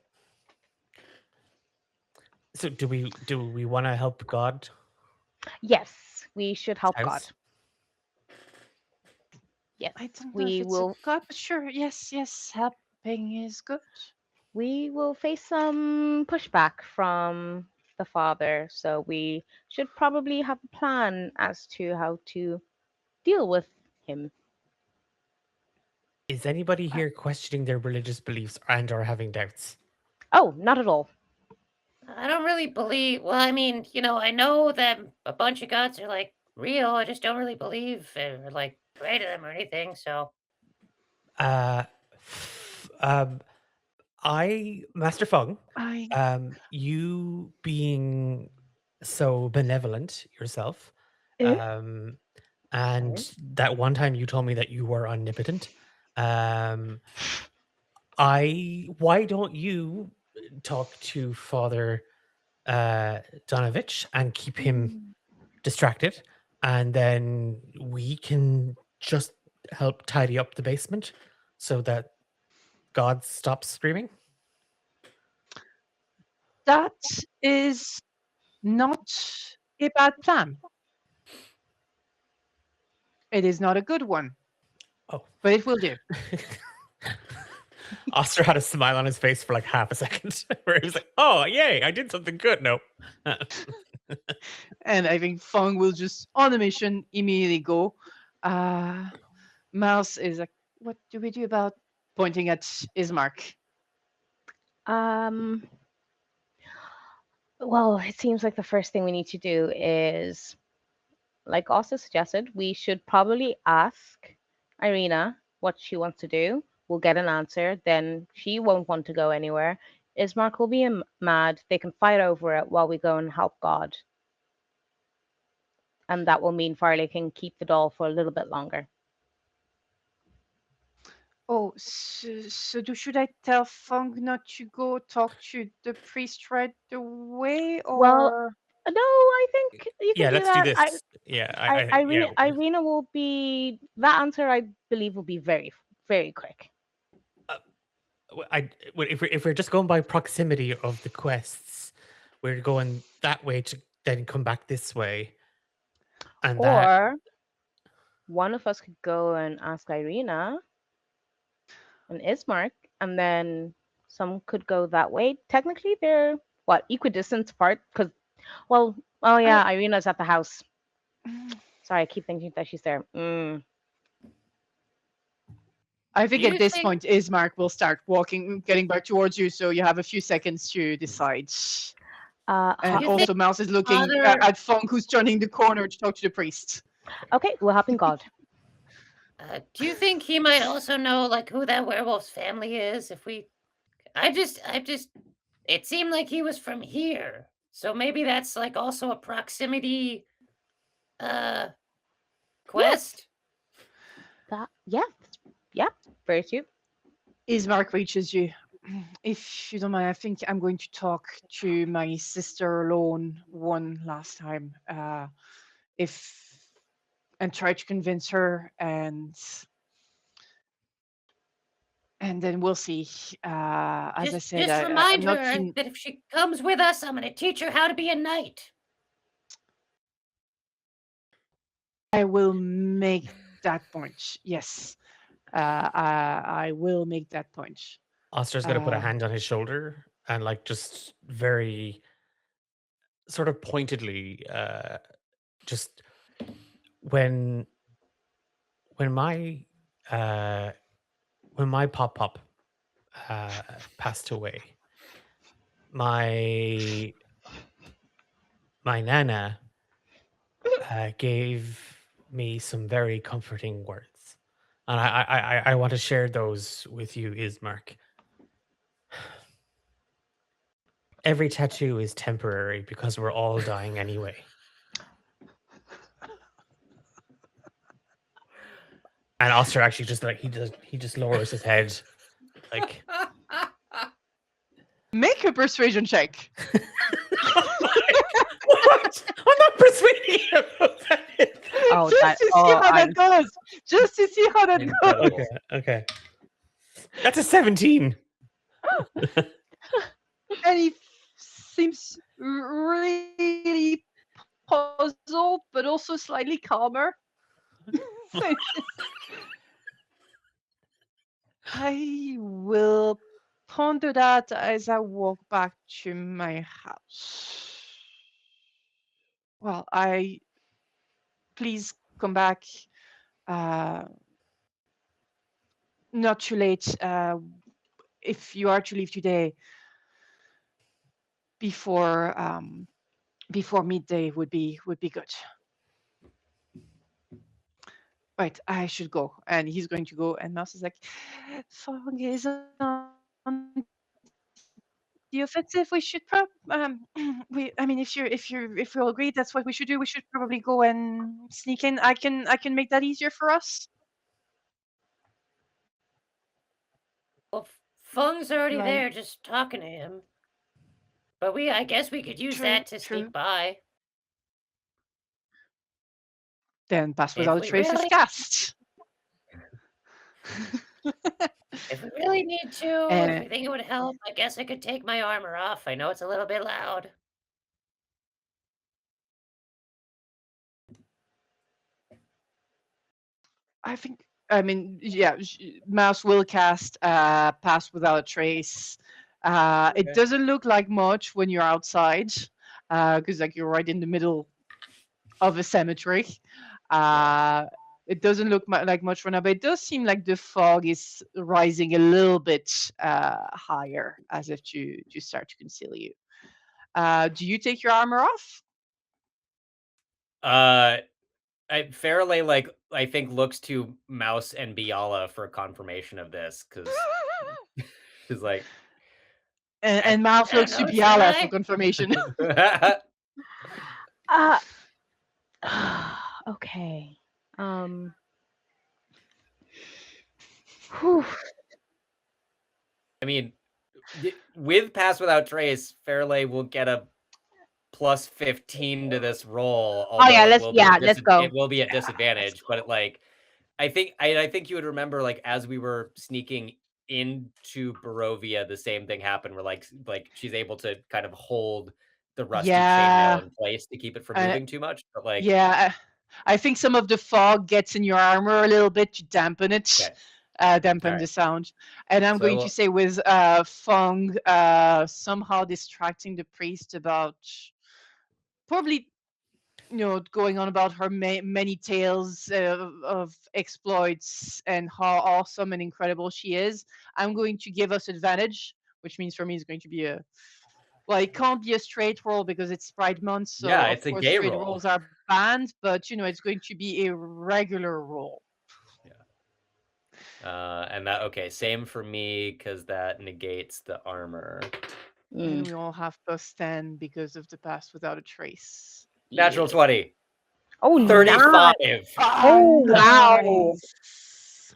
So do we want to help God? Yes, we should help God. House? Yes, I don't know if we it's will. a god, but sure, yes, helping is good. We will face some pushback from the father, so we should probably have a plan as to how to deal with him. Is anybody here questioning their religious beliefs and or having doubts? Oh, not at all. I don't really believe. Well, I mean, I know that a bunch of gods are like real. I just don't really believe or like pray to them or anything. So Uh, Master Fung, I you being so benevolent yourself, Eh? and Sorry. that one time you told me that you were omnipotent, why don't you talk to Father Donovich and keep him Mm. distracted, and then we can just help tidy up the basement so that God stops screaming? that is not a bad plan. It is not a good one, Oh. but it will do. Oster had a smile on his face for like half a second, where he was like, "Oh, yay! I did something good." No, And I think Fung will just, on a mission, immediately go. Mouse is like, what do we do about pointing at Ismark? Um. Well, it seems like the first thing we need to do is, like also suggested, we should probably ask Irina what she wants to do. We'll get an answer. Then she won't want to go anywhere. Ismark will be mad. They can fight over it while we go and help God. And that will mean Farley can keep the doll for a little bit longer. Oh, should I tell Fung not to go talk to the priest right away, Well, or no, I think you can yeah, do let's do that. this. Yeah, yeah. Irina will be that answer. I believe will be very, very quick. If we're just going by proximity of the quests, we're going that way to then come back this way, and that Or one of us could go and ask Irina and Ismark, and then some could go that way. Technically, they're what equidistant apart because, well, oh yeah, Irina's at the house. Sorry, I keep thinking that she's there. I think Do at you this think- point Ismark will start walking, getting back towards you, so you have a few seconds to decide. And you also, think Mouse is looking Father- at Fung, who's turning the corner to talk to the priest. Okay, we're helping God. do you think he might also know like who that werewolf's family is? If we, I just, it seemed like he was from here, so maybe that's like also a proximity, quest. That yeah, very cute. Ismark reaches you. If you don't mind, I think I'm going to talk to my sister alone one last time. If and try to convince her, and then we'll see. As I said, Just I'm remind not her keen. that if she comes with us, I'm going to teach her how to be a knight. I will make that point. Yes, I will make that point. Oster's going to put a hand on his shoulder and like just very sort of pointedly, just when when my uh when my pop passed away, my nana gave me some very comforting words, and I want to share those with you, Ismark. Every tattoo is temporary because we're all dying anyway. And Oster actually just like he just lowers his head, like Make a persuasion check. what? I'm not persuading him of that. Oh, Just that. to see Oh, how that goes. Just to see how that goes. Incredible. Okay. That's a 17. And he seems really puzzled, but also slightly calmer. I will ponder that as I walk back to my house. Well, please come back. Not too late. If you are to leave today, before midday would be good. Right, I should go. And he's going to go, and Mouse is like, Fog is on the offensive. We should I mean, if you'll agree, that's what we should do. We should probably go and sneak in. I can make that easier for us. Well, Fung's already Right. there, just talking to him. But I guess we could use True, that to true. sneak by. Then Pass If Without a we Trace is really, cast. if we really need to, if And we think it would help, I guess I could take my armor off. I know it's a little bit loud. I mean, yeah, Mouse will cast Pass Without a Trace. Okay. It doesn't look like much when you're outside, because like you're right in the middle of a cemetery. It doesn't look like much for now, but it does seem like the fog is rising a little bit higher, as if to start to conceal you. Do you take your armor off? Fairley, like, I think looks to Mouse and Biala for confirmation of this, because she's like, And Mouse I don't looks to know, should Biala for I? confirmation. Okay. Whew. I mean, with Pass Without Trace, Fairley will get a plus 15 to this roll. Oh yeah, Although let's go. it will be at disadvantage, but I think you would remember, like, as we were sneaking into Barovia, the same thing happened where like she's able to kind of hold the rusty chainmail in place to keep it from moving too much. But like, Yeah, I think some of the fog gets in your armor a little bit to dampen it, dampen the sound. And I'm going to say with Fong somehow distracting the priest about probably going on about her many tales of exploits and how awesome and incredible she is. I'm going to give us advantage, which means for me it's going to be it can't be a straight roll because it's Pride Month, so yeah, of it's a course gay straight roll. rolls are banned, but it's going to be a regular roll. Yeah. And that same for me because that negates the armor. And we all have +10 because of the Pass Without a Trace. Natural 20. Oh, 35. Oh wow. Nice.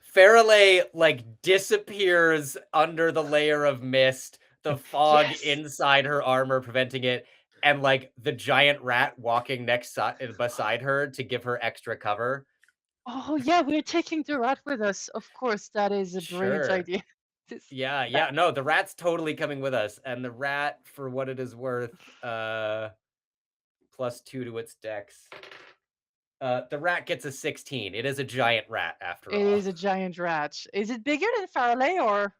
Fairley like disappears under the layer of mist, the fog inside her armor preventing it, and like the giant rat walking beside her to give her extra cover. Oh yeah, we're taking the rat with us. Of course, that is a brilliant Sure. idea. Yeah. No, the rat's totally coming with us, and the rat, for what it is worth, +2 to its dex. The rat gets a 16. It is a giant rat after all. It is a giant rat. Is it bigger than Farley or?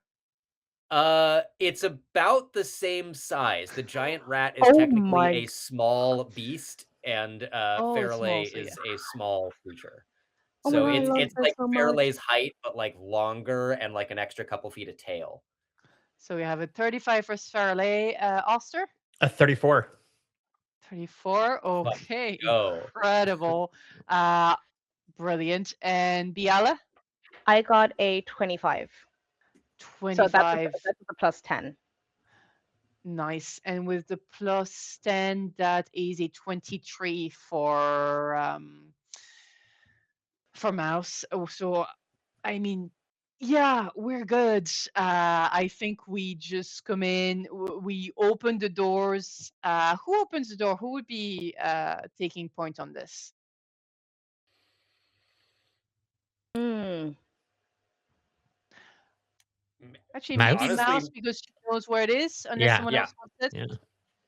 It's about the same size. The giant rat is Oh technically my- a small beast, and Oh, it's Fairley small, so is a small creature. Oh my So God, I love it's that like so much. Fairley's height, but like longer and like an extra couple feet of tail. So we have a 35 for Farley. Oster? A 34. 34. Let's Okay, go. incredible. Brilliant. And Biala? I got a 25. So that's 25. a plus 10. Nice. And with the plus 10, that is a 23 for Mouse. Oh, so I mean, yeah, we're good. I think we just come in, we open the doors. Who opens the door? Who would be taking point on this? Hmm. Actually, maybe Mouse? Mouse Honestly, because she knows where it is, unless Yeah. someone yeah, else wants it. Yeah.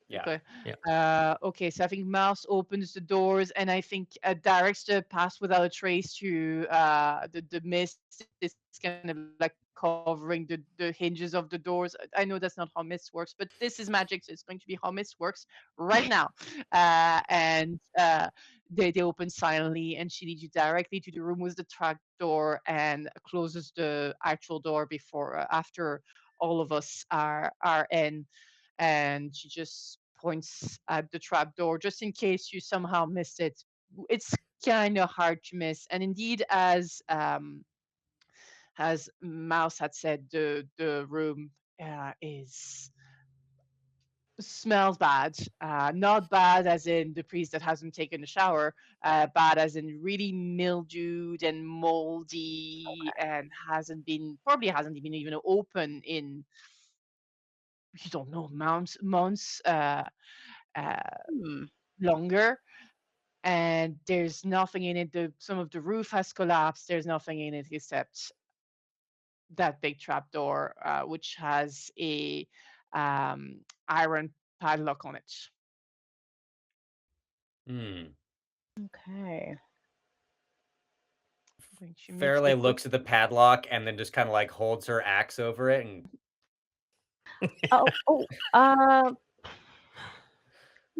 yeah. Okay. Yeah. Okay, so I think Mouse opens the doors and I think directs the pass without a trace to the mist is kind of like covering the hinges of the doors. I know that's not how mist works, but this is magic, so it's going to be how mist works right now. And they open silently and she leads you directly to the room with the trap door and closes the actual door before after all of us are in, and she just points at the trap door just in case you somehow missed it. It's kind of hard to miss, and indeed, as Mouse had said, the room is smells bad. Not bad as in the priest that hasn't taken a shower, bad as in really mildewed and moldy and probably hasn't been even open in, you don't know, months uh, Hmm. longer. And there's nothing in it. Some of the roof has collapsed. There's nothing in it except that big trapdoor, which has a iron padlock on it. Hmm. Okay. I'm going to make Fairleigh a quick. looks at the padlock and then just kind of like holds her axe over it and Oh,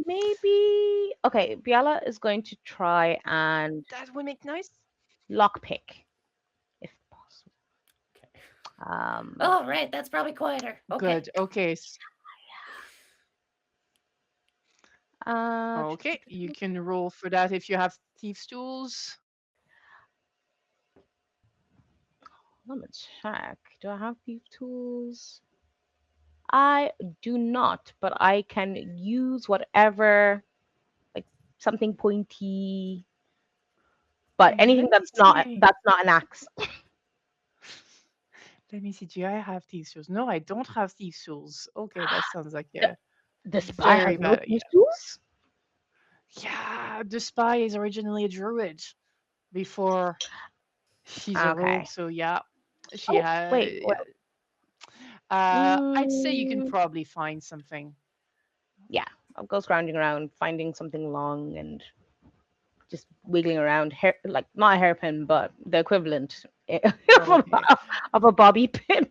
maybe. Okay, Biala is going to try and That would make noise. lockpick, if possible. okay. Oh, right, that's probably quieter. Okay. Good. Okay. Uh, Okay. You can roll for that if you have thieves' tools. let me check. Do I have these tools? I do not, but I can use whatever, like something pointy, but Okay. anything Let me see. that's not an axe. Let me see. Do I have thieves' tools? No, I don't have thieves' tools. Okay, that sounds like The, a the spy has very no bad idea. these tools. Yeah, the spy is originally a druid before she's a rogue. Okay. So yeah, she Oh, had. wait. What? I'd say you can Mm, probably find something. yeah, I'll go scrounging around, finding something long and just wiggling around, hair, like not a hairpin, but the equivalent of Okay, of a bobby pin.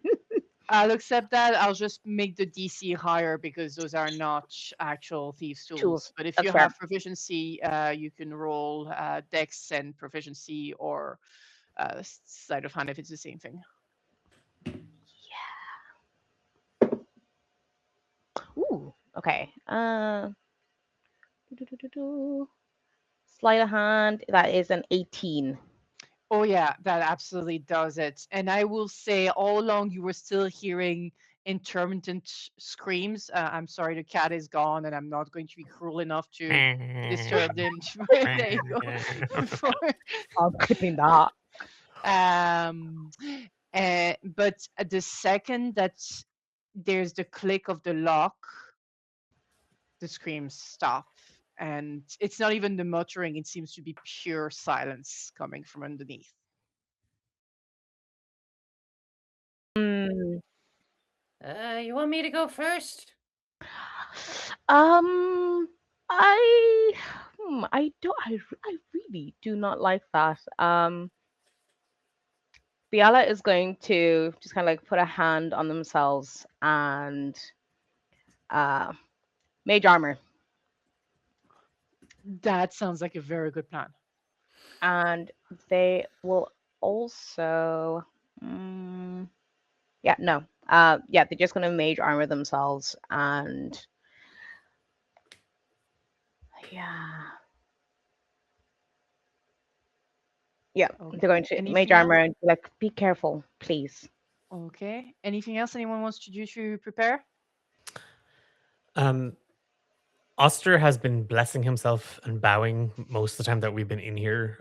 I'll accept that. I'll just make the DC higher because those are not actual thieves' Tools. tools. But if That's you fair. have proficiency, you can roll Dex and proficiency or sleight of hand if it's the same thing. Ooh. Okay. Sleight of hand. That is an 18. Oh yeah, that absolutely does it. And I will say, all along you were still hearing intermittent screams. I'm sorry, the cat is gone, and I'm not going to be cruel enough to disturb them. There you go. I'm clipping that. um, but at the second that there's the click of the lock, the screams stop. And it's not even the muttering, it seems to be pure silence coming from underneath. Mm, You want me to go first? um, I, I don't. I really do not like that. Biala is going to just kind of like put a hand on themselves and uh, mage armor, That sounds like a very good plan. and they will also. Mm, yeah, no, Yeah, they're just gonna mage armor themselves, and yeah, yeah, they're Okay. going to mage Anything armor else? and be like, be careful, please. Okay. Anything else anyone wants to do to prepare? Um, Oster has been blessing himself and bowing most of the time that we've been in here.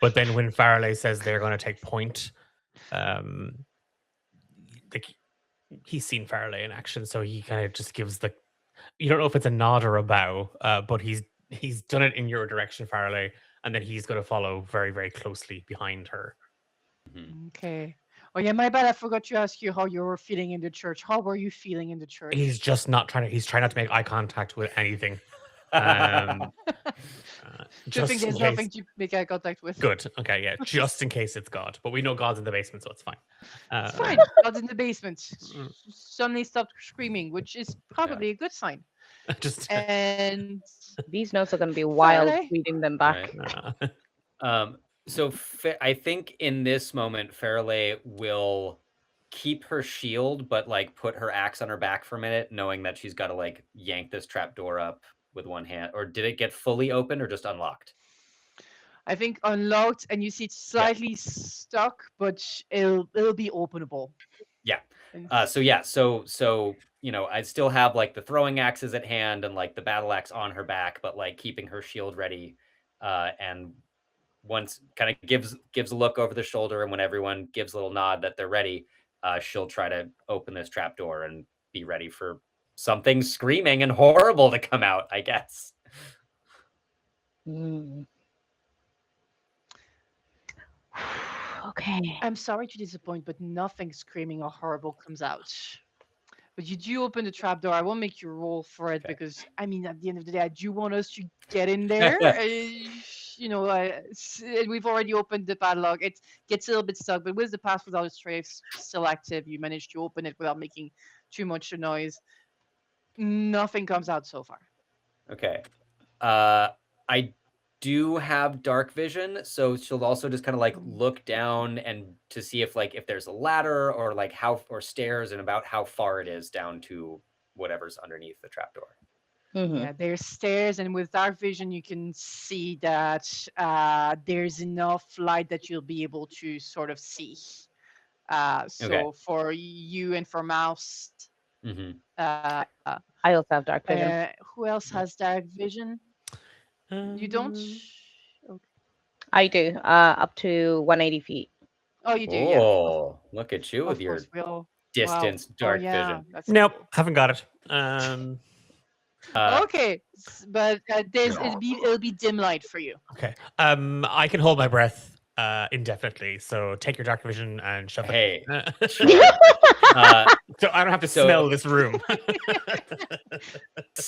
But then when Farley says they're going to take point, um, like he's seen Farley in action, so he kind of just gives the. You don't know if it's a nod or a bow, but he's done it in your direction, Farley, and then he's going to follow very very closely behind her. Mhm. Okay. Oh yeah, my bad. I forgot to ask you how you were feeling in the church. How were you feeling in the He's church? just not trying to. He's trying not to make eye contact with anything. Um, Good thing just in there's case. nothing to make eye contact with. Good. Okay. Yeah. Just in case it's God, but we know God's in the basement, so it's fine. It's Uh, fine. God's in the basement. mm, Suddenly stopped screaming, which is Yeah. probably a good sign. just. And These notes are gonna be wild Farley? reading them Right. back. So I think in this moment, Fairley will keep her shield, but like put her axe on her back for a minute, knowing that she's got to like yank this trap door up with one hand. Or did it get fully open or just unlocked? I think unlocked, and you see it's Yeah. slightly stuck, but it'll be openable. Yeah. And So I still have like the throwing axes at hand and like the battle axe on her back, but like keeping her shield ready. And once kind of gives a look over the shoulder, and when everyone gives a little nod that they're ready, she'll try to open this trap door and be ready for something screaming and horrible to come out, I guess. Mm. Okay. I'm sorry to disappoint, but nothing screaming or horrible comes out. But you do open the trapdoor. I won't make you roll for it Okay. because, I mean, at the end of the day, I do want us to get in there. We've already opened the padlock. It gets a little bit stuck, but with the pass without a strafe still active, you manage to open it without making too much noise. Nothing comes out so far. Okay. I do have dark vision, so she'll also just kind of like look down and to see if there's a ladder or like how or stairs and about how far it is down to whatever's underneath the trapdoor. Mm-hmm. Yeah, there's stairs, and with dark vision, you can see that there's enough light that you'll be able to sort of see. Okay. So for you and for Mouse, Hmm. uh, I also have dark vision. who else has dark vision? You don't? Um, Okay. I do. Up to 180 feet. Oh, you do, yeah. Oh, look at you with Of your course, we all. Wow. distance Oh, dark yeah, vision. that's nope, cool. haven't got it. Okay, but it'll be dim light for you. Okay. I can hold my breath indefinitely. So take your dark vision and shove Hey, it. sure. So I don't have to So- smell this room.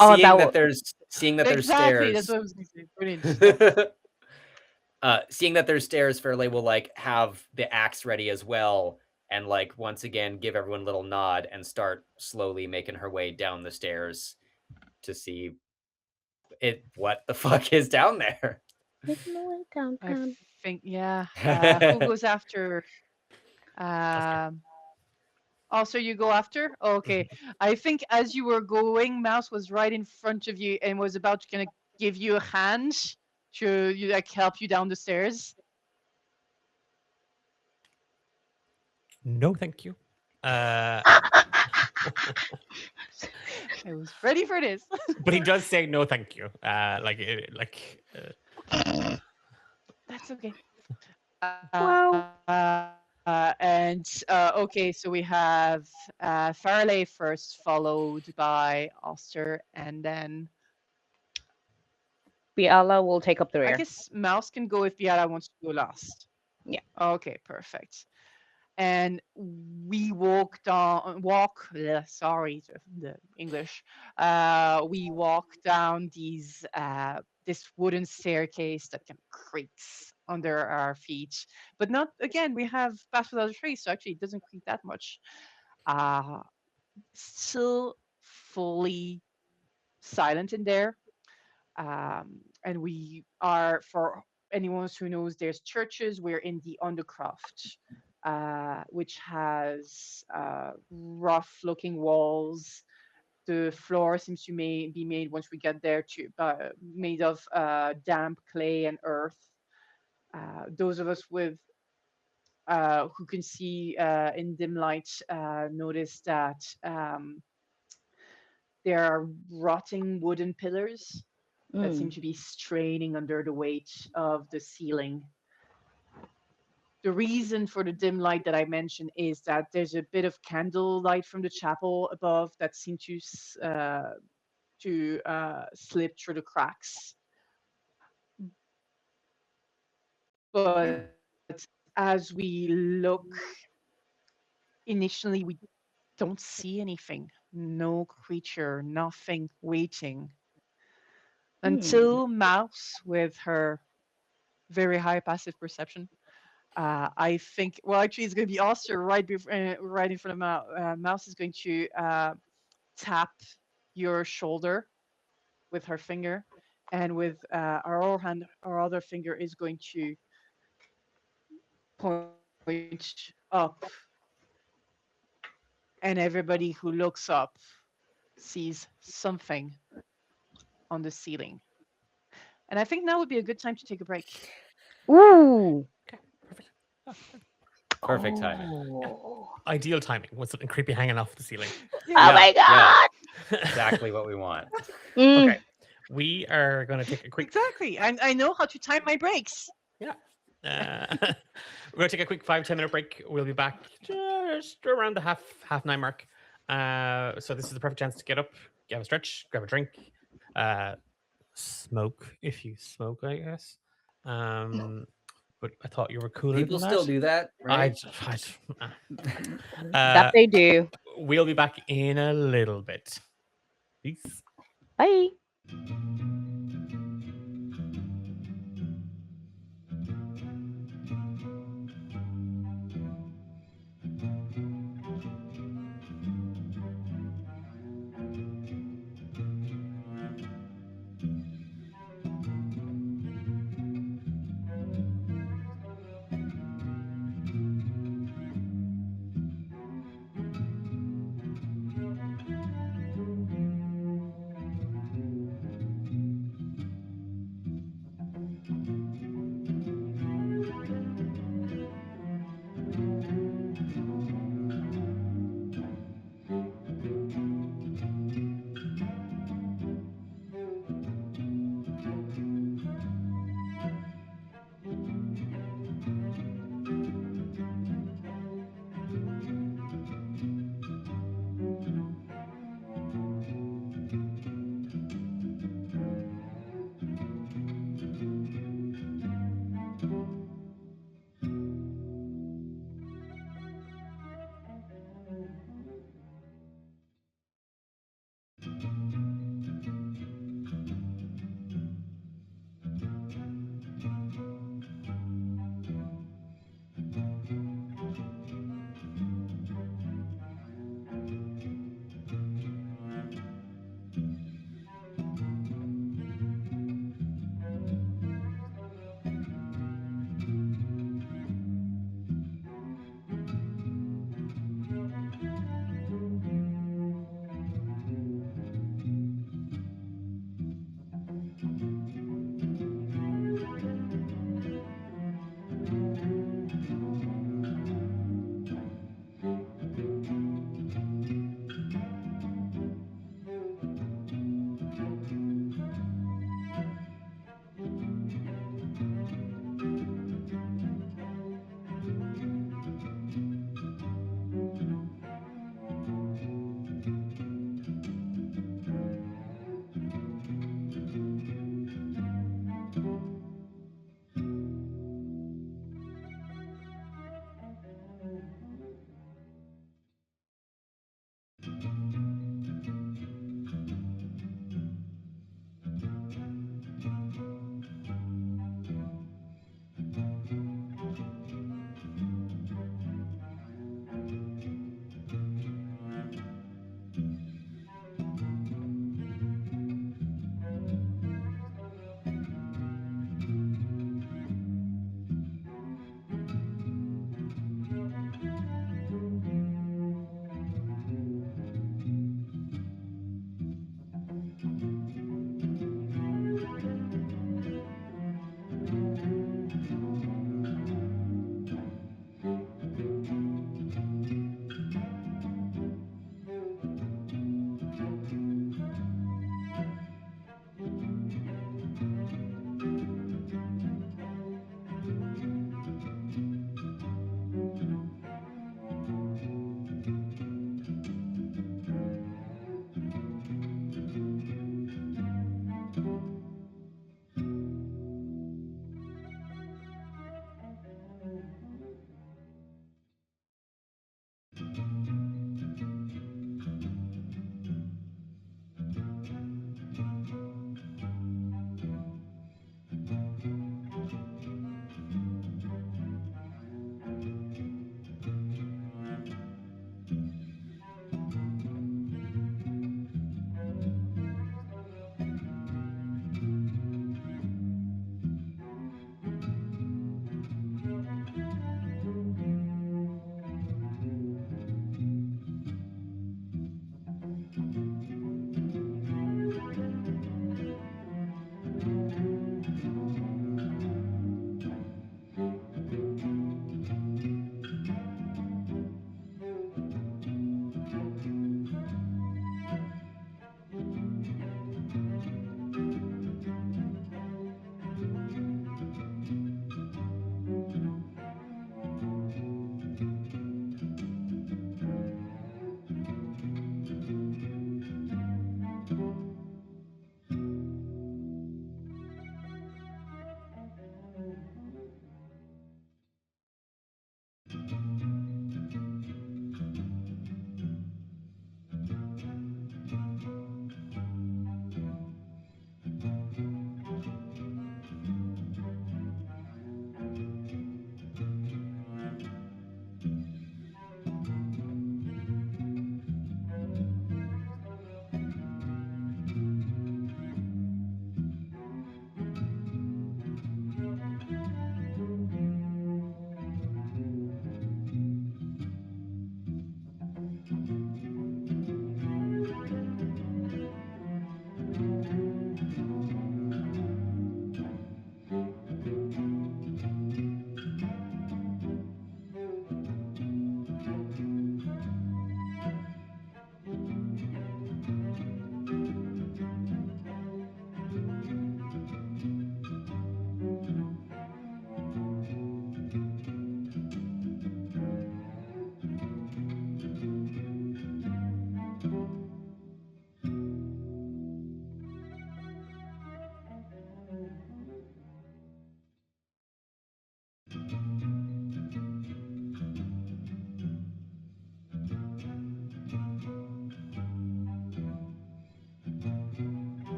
Oh, seeing that that there's Exactly, that's stairs. what I was going to say. Brilliant. Seeing that there's stairs, Fairley will like have the axe ready as well, and like once again give everyone a little nod and start slowly making her way down the stairs to see what the fuck is down there. Making my way I downtown. think, yeah. Who goes after? Also, you go after? Okay. I think as you were going, Mouse was right in front of you and was about to kind of give you a hand to like help you down the stairs. No, thank you. I was ready for this. But he does say no, thank you. That's okay. Wow. Okay, so we have Farley first, followed by Oster, and then Biala will take up the I rear. guess Mouse can go if Biara wants to go last. Yeah. Okay, perfect. And we sorry, the English. We walk down this wooden staircase that kind of creaks under our feet. But not again, we have passed without a trace, so actually it doesn't creak that much. Still fully silent in there. And we are, for anyone who knows, there's churches. We're in the undercroft. which has rough-looking walls. The floor seems to be made once we get there made of damp clay and earth. Those of us who can see in dim light notice that there are rotting wooden pillars that seem Mm. to be straining under the weight of the ceiling. The reason for the dim light that I mentioned is that there's a bit of candle light from the chapel above that seems to slip through the cracks. But as we look, initially we don't see anything. No creature, nothing waiting. Mm. Until Mouse, with her very high passive perception, I think, well, actually, it's going to be Oster right in front of Mouse is going to tap your shoulder with her finger, and with our other finger is going to point up, and everybody who looks up sees something on the ceiling. And I think now would be a good time to take a break. Ooh. Okay, perfect. Oh, Perfect timing. Oh. ideal timing with something creepy hanging off the ceiling. Oh Yeah, my yeah. god. Exactly what we want. Mm. Okay, we are going to take a quick. Exactly. I know how to time my breaks. Yeah. We're going to take a quick 5-10 minute break. We'll be back just around the half nine mark. So this is the perfect chance to get up, have a stretch, grab a drink, smoke if you smoke, I guess. But I thought you were cooler People than still that. do that, I, right? That they do. we'll be back in a little bit. Peace. Bye.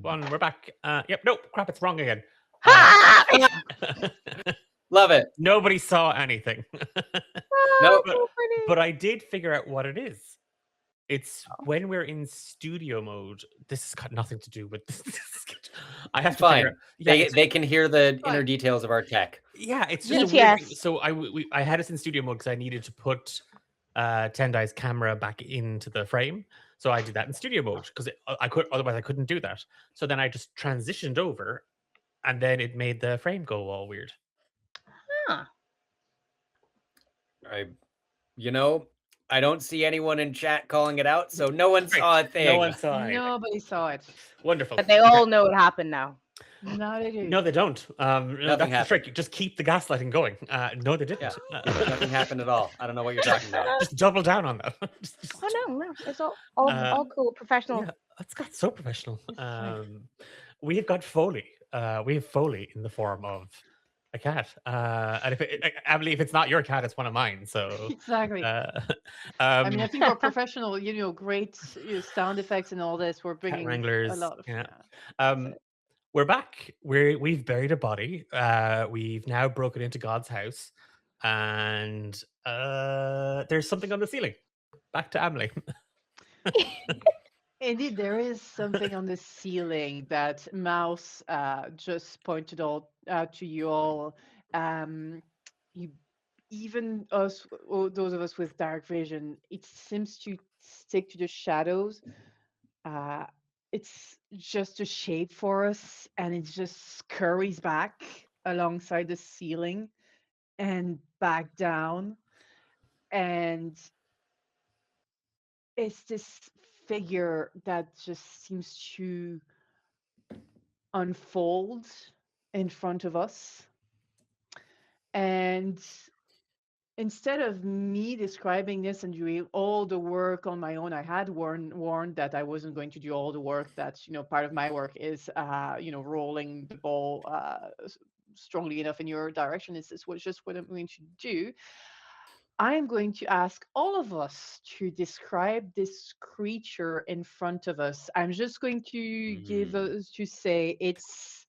one. We're back. Yep. Nope. Crap. It's wrong again. Ha! Love it. Nobody saw anything. Nope. but, So funny. but I did figure out what it is. It's when we're in studio mode. This has got nothing to do with this. I have It's to figure fine. out. Yeah, They can hear the inner Fine. details of our tech. yeah, it's just a weird thing. BTS. So I had us in studio mode because I needed to put Tendai's camera back into the frame. So I did that in studio mode because I could otherwise I couldn't do that. So then I just transitioned over, and then it made the frame go all weird. Huh. I don't see anyone in chat calling it out, so no one Great. saw a thing. No one saw anything. Nobody saw it. Wonderful. But they all know what happened now. No, they do. No, they don't. Nothing That's the happened. trick. Just keep the gaslighting going. No, they didn't. Nothing happened at all. I don't know what you're talking about. Just double down on that. Oh no, it's all cool, professional. Yeah, that's got so professional. It's fine. We have got Foley. We have Foley in the form of a cat. And Emily, if it's not your cat, it's one of mine. So Exactly. I mean, I think we're professional. Great sound effects and all this. We're bringing wranglers, a lot of. yeah. That's it. We're back. We've buried a body. We've now broken into God's house, and there's something on the ceiling. Back to Emily. Indeed, there is something on the ceiling that Mouse just pointed out to you all. You, even us, or those of us with dark vision, it seems to stick to the shadows. It's just a shape for us, and it just scurries back alongside the ceiling and back down. And it's this figure that just seems to unfold in front of us. And instead of me describing this and doing all the work on my own, I had warned that I wasn't going to do all the work. That part of my work is rolling the ball strongly enough in your direction. This was just what I'm going to do. I am going to ask all of us to describe this creature in front of us. I'm just going to give us to say it's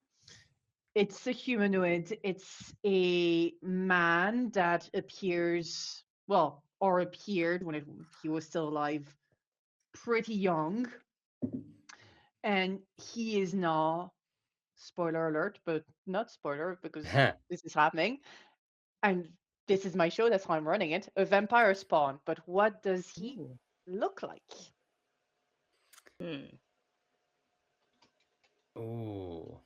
a humanoid. It's a man that appears, well, or appeared when he was still alive, pretty young. And he is now, spoiler alert, but not spoiler because this is happening. And this is my show, that's how I'm running it. A vampire spawn. But what does he Ooh. look like? Ooh.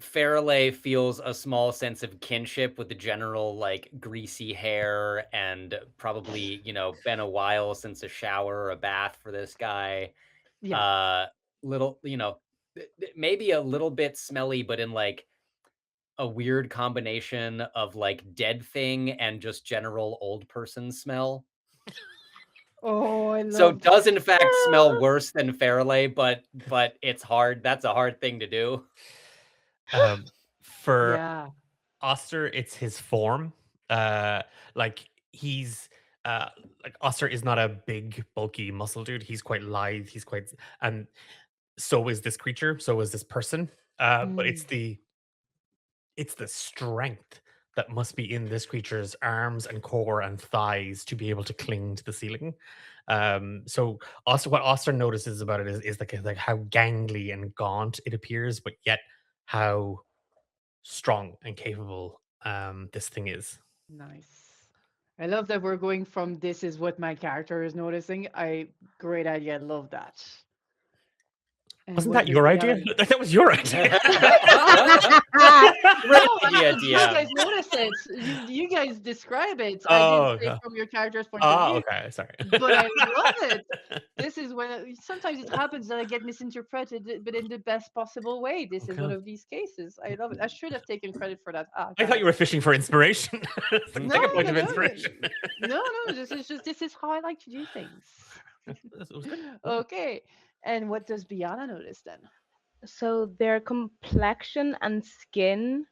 Farrelly feels a small sense of kinship with the general, like, greasy hair, and probably, been a while since a shower or a bath for this guy. Yeah. Little, maybe a little bit smelly, but in like a weird combination of like dead thing and just general old person smell. Oh, I So love does in fact smell worse than Farrelly, but it's hard. That's a hard thing to do. For Yeah. Oster, it's his form. Like he's like Oster is not a big, bulky muscle dude. He's quite lithe. He's quite, and so is this creature. So is this person. But it's the strength that must be in this creature's arms and core and thighs to be able to cling to the ceiling. So also what Oster notices about it is like how gangly and gaunt it appears, but yet how strong and capable this thing is. Nice. I love that we're going from this is what my character is noticing. Great idea. I love that. And Wasn't what that does your the idea? other- That was your idea. Great You idea. guys notice it. You guys describe it. Oh, I did say okay. from your character's point of Oh, view. okay. Sorry. But I love it. This is when sometimes it happens that I get misinterpreted, but in the best possible way. This is one Okay. of these cases. I love it. I should have taken credit for that. I thought you were fishing for inspiration. It's like, No, take a point no, of no, inspiration. no. This is how I like to do things. It was good. Okay. And what does Biana notice then? So their complexion and skin,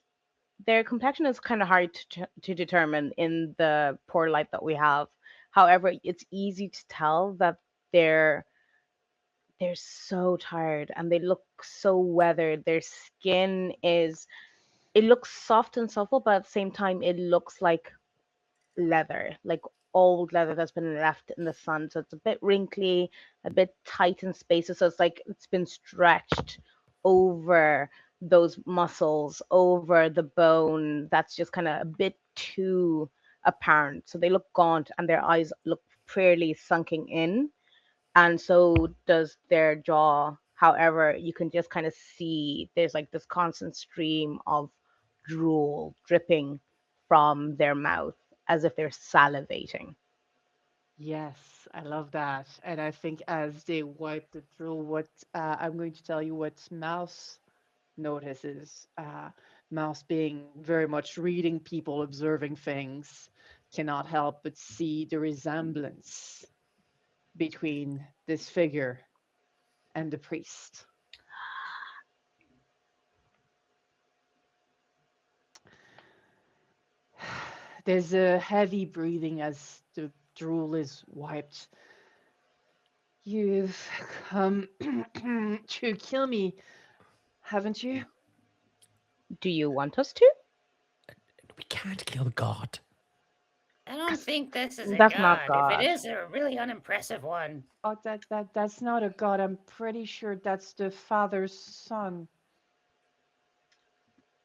their complexion is kind of hard to determine in the poor light that we have. However, it's easy to tell that they're they're so tired and they look so weathered. Their skin is, it looks soft and supple, but at the same time, it looks like old leather that's been left in the sun. So it's a bit wrinkly, a bit tight in spaces. So it's like it's been stretched over those muscles, over the bone that's just kind of a bit too apparent. So they look gaunt and their eyes look fairly sunken in, and so does their jaw. However, you can just kind of see there's like this constant stream of drool dripping from their mouth as if they're salivating. Yes, I love that. And I think as they wipe the drool, what I'm going to tell you what Mouse notices. Mouse being very much reading people, observing things, cannot help but see the resemblance between this figure and the priest. There's a heavy breathing as the drool is wiped. You've come to kill me, haven't you? Do you want us to? We can't kill God. I don't think this is a That's not god. If it God. is, a really unimpressive one. Oh, that's not a god. I'm pretty sure that's the father's son.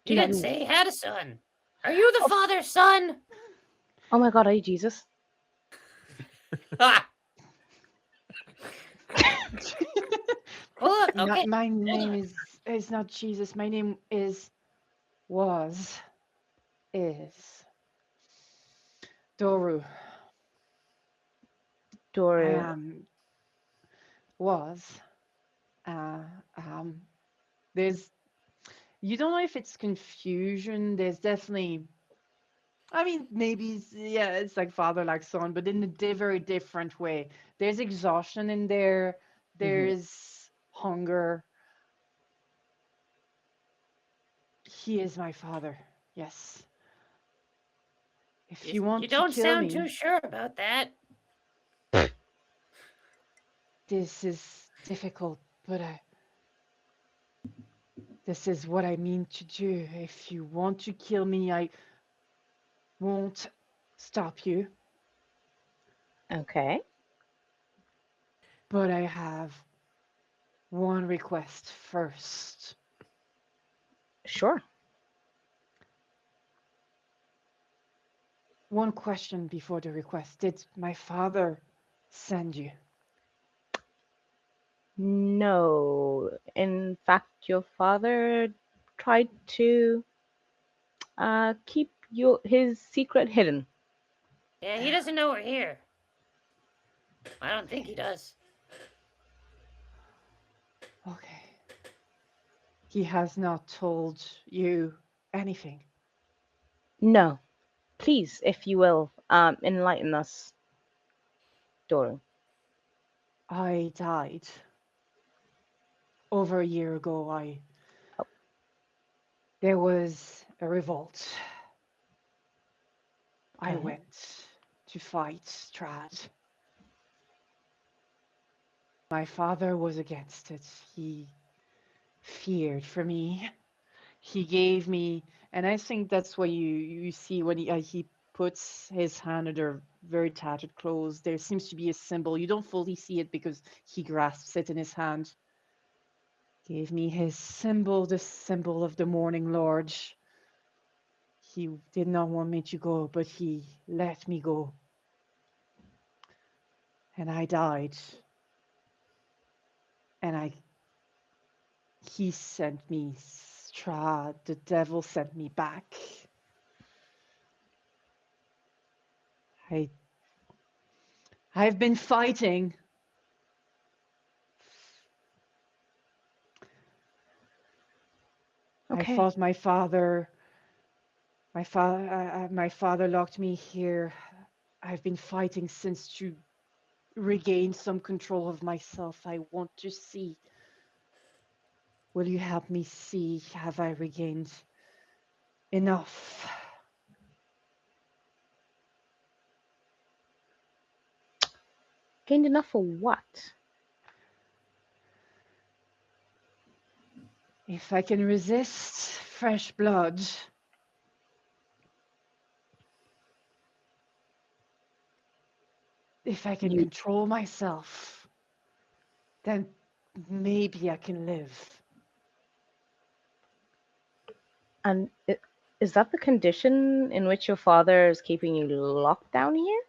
You Do didn't you? say he had a son. Are you the Oh, father's son? oh my God, are you Jesus? Ha! Well, look, Not okay. my Hold name on. is not Jesus. My name was is Doru. I Doru. am was. Uh, um, there's you don't know if it's confusion. There's definitely. I mean, maybe yeah, it's like father, like son, but in a very different way. There's exhaustion in there. Mhm. There's hunger. He is my father. Yes. If you You want to don't kill sound too me, sure about that. this is difficult, but this is what I mean to do. If you want to kill me, I won't stop you, Okay, but I have one request first. sure. One question before the request. Did my father send you? No, in fact, your father tried to keep his secret hidden. Yeah, he doesn't know we're here. I don't think he does. Okay. He has not told you anything. No, please, if you will, enlighten us, Doru. I died over a year ago. Oh, There was a revolt. I okay. went to fight Strahd. My father was against it. He feared for me. He gave me, and I think that's what you see when he puts his hand under very tattered clothes. There seems to be a symbol. You don't fully see it because he grasps it in his hand. Gave me his symbol, the symbol of the Morning Lord. He did not want me to go, but he let me go. And I died. And he sent me Strahd. The devil sent me back. I I've been fighting. I Okay. fought my father. My father locked me here. I've been fighting since to regain some control of myself. I want to see. Will you help me see? Have I regained enough? Gained enough for what? If I can resist fresh blood, if I can You control myself, then maybe I can live. and is that the condition in which your father is keeping you locked down here?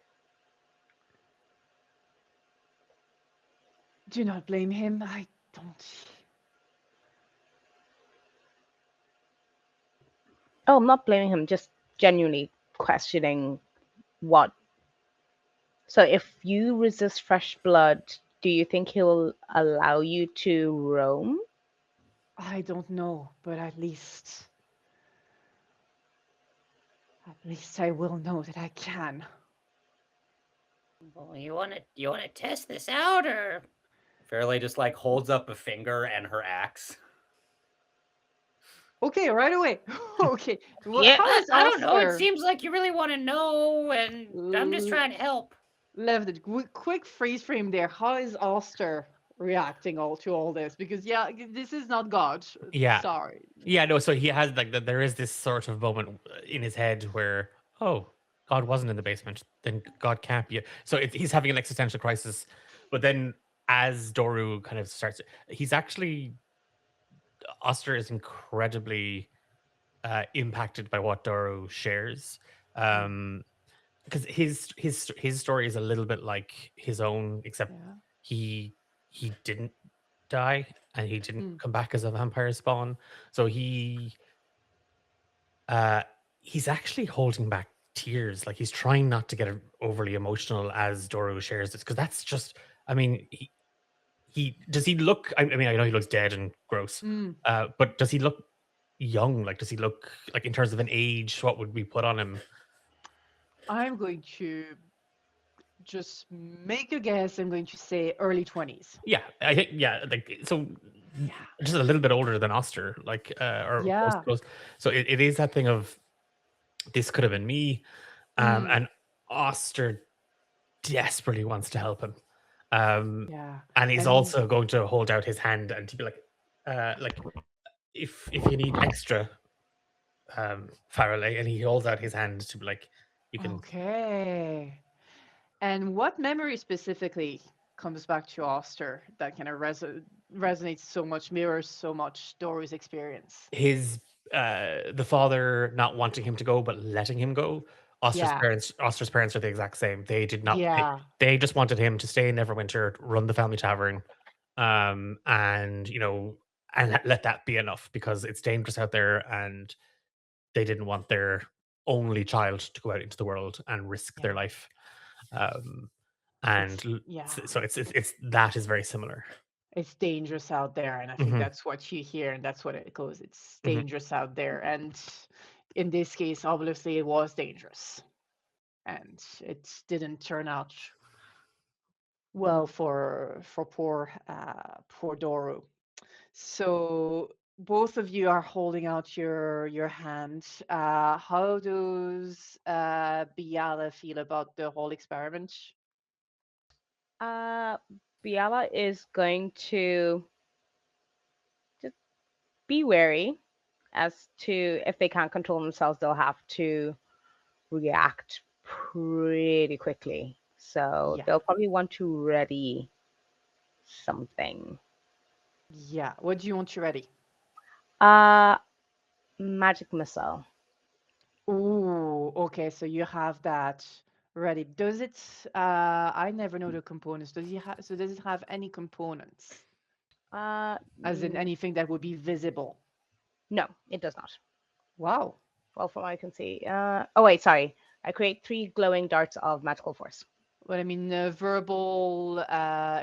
Do not blame him. I don't. Oh, I'm not blaming him, just genuinely questioning what. So if you resist fresh blood, do you think he'll allow you to roam? I don't know, but at least I will know that I can. Well, you wanna test this out, or Fairley just like holds up a finger and her axe. Okay, right away. Okay, Yeah. how is I don't know. It Oster? seems like you really want to know, and I'm just trying to help. Left it. Quick freeze frame there. How is Oster reacting all to all this? Because yeah, this is not God. Yeah. Sorry. Yeah, no, so he has like there is this sort of moment in his head where, oh, God wasn't in the basement, then God can't be. So he's having an existential crisis. But then as Doru kind of starts, he's actually, Oster is incredibly impacted by what Doru shares. Mm, Because his story is a little bit like his own, except yeah. he he didn't die and he didn't Mm, come back as a vampire spawn. So uh he's actually holding back tears. Like he's trying not to get overly emotional as Doro shares this, because that's just, I mean, he does he look, I mean, I know he looks dead and gross, mm. but does he look young? Like does he look like, in terms of an age, what would we put on him? I'm going to just make a guess. I'm going to say early 20s. Yeah, I think, yeah, like so Yeah. just a little bit older than Oster, like or close, Yeah. close. So it is that thing of, this could have been me. Mm, And Oster desperately wants to help him. Um, yeah. and he's And also going to hold out his hand and to be like, if you need extra, Farrelly, and he holds out his hand to be like, you can. okay. And what memory specifically comes back to Oster that kind of resonates so much, mirrors so much Doru's experience? His the father not wanting him to go but letting him go. Yeah. Oster's parents are the exact same. They did not, Yeah. they just wanted him to stay in Neverwinter, run the family tavern, and and let that be enough, because it's dangerous out there, and they didn't want their only child to go out into the world and risk their Yeah. life. Um, It's yeah. so it's that is very similar. It's dangerous out there, and I think Hmm. that's what you hear, and that's what it goes. It's Hmm. dangerous out there, and in this case, obviously, it was dangerous, and it didn't turn out well for poor Doru. So both of you are holding out your hand. How does Biala feel about the whole experiment? Uh, Biala is going to just be wary as to if they can't control themselves, they'll have to react pretty quickly. So Yeah, they'll probably want to ready something. yeah. What do you want you ready? Uh, magic missile. Ooh, okay. So you have that ready. Does it? I never know the components. Does it have? So does it have any components? Uh, As in n- anything that would be visible? no, it does not. Wow. Well, from what I can see. Oh wait, sorry. I create 3 glowing darts of magical force. But I mean, verbal,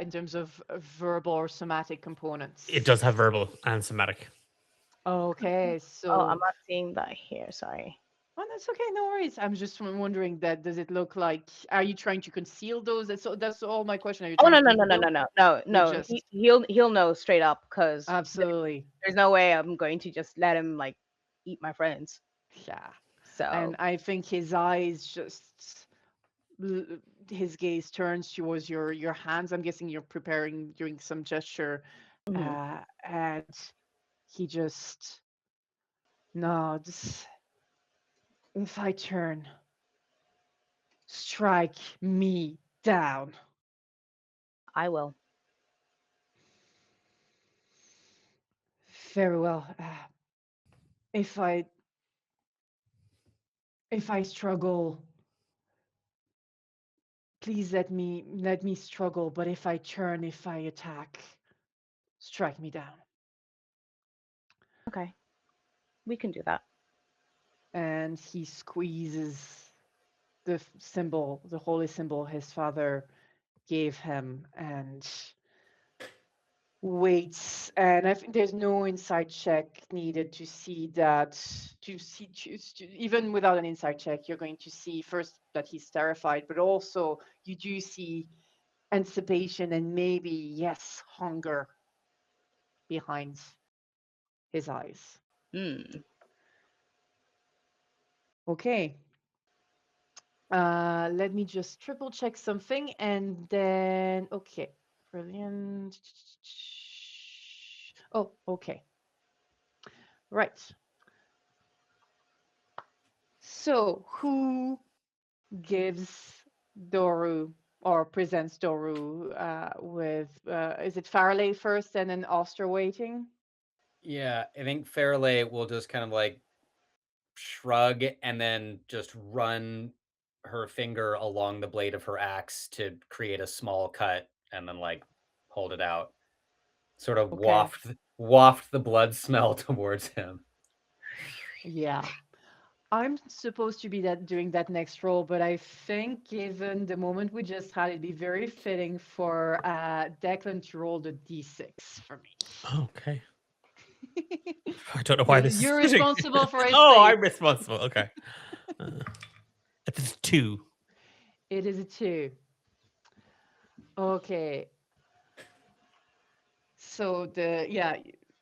in terms of verbal or somatic It components. does have verbal and somatic. Okay, Oh, I'm so not seeing that here. Sorry. oh, that's okay, no worries. I'm just wondering that does it look like are you trying to conceal those? That's all my question. Are you Oh trying no to no no no conceal? no no no You're no. just He'll know straight up because absolutely, there's no way I'm going to just let him like eat my friends. yeah. And So I think his eyes just l- his gaze turns towards your hands. I'm guessing you're preparing, doing some gesture, mhm. and he just nods. If I turn, strike me down. I will. Very well. If I struggle, please let me struggle. But if I turn, if I attack, strike me down. Okay, we can do that. And he squeezes the symbol, the holy symbol his father gave him, and waits. And I think there's no insight check needed to see that. Even without an insight check, you're going to see first that he's terrified, but also you do see anticipation and maybe, yes, hunger behind his eyes. Hmm. Okay. Let me just triple check something and then, okay. Brilliant. Oh, okay. Right. So, who gives Doru or presents Doru with, is it Farley first and then Oster waiting? Yeah, I think Fairley will just kind of like shrug and then just run her finger along the blade of her axe to create a small cut and then like hold it out. Sort of Okay. waft the blood smell towards him. Yeah. I'm supposed to be doing that next roll, but I think given the moment we just had, it'd be very fitting for Declan to roll the d6 for me. Okay. I don't know why Because this is you're fitting. responsible for his Oh, fate. I'm responsible. Okay. It's 2. It is a 2. Okay. So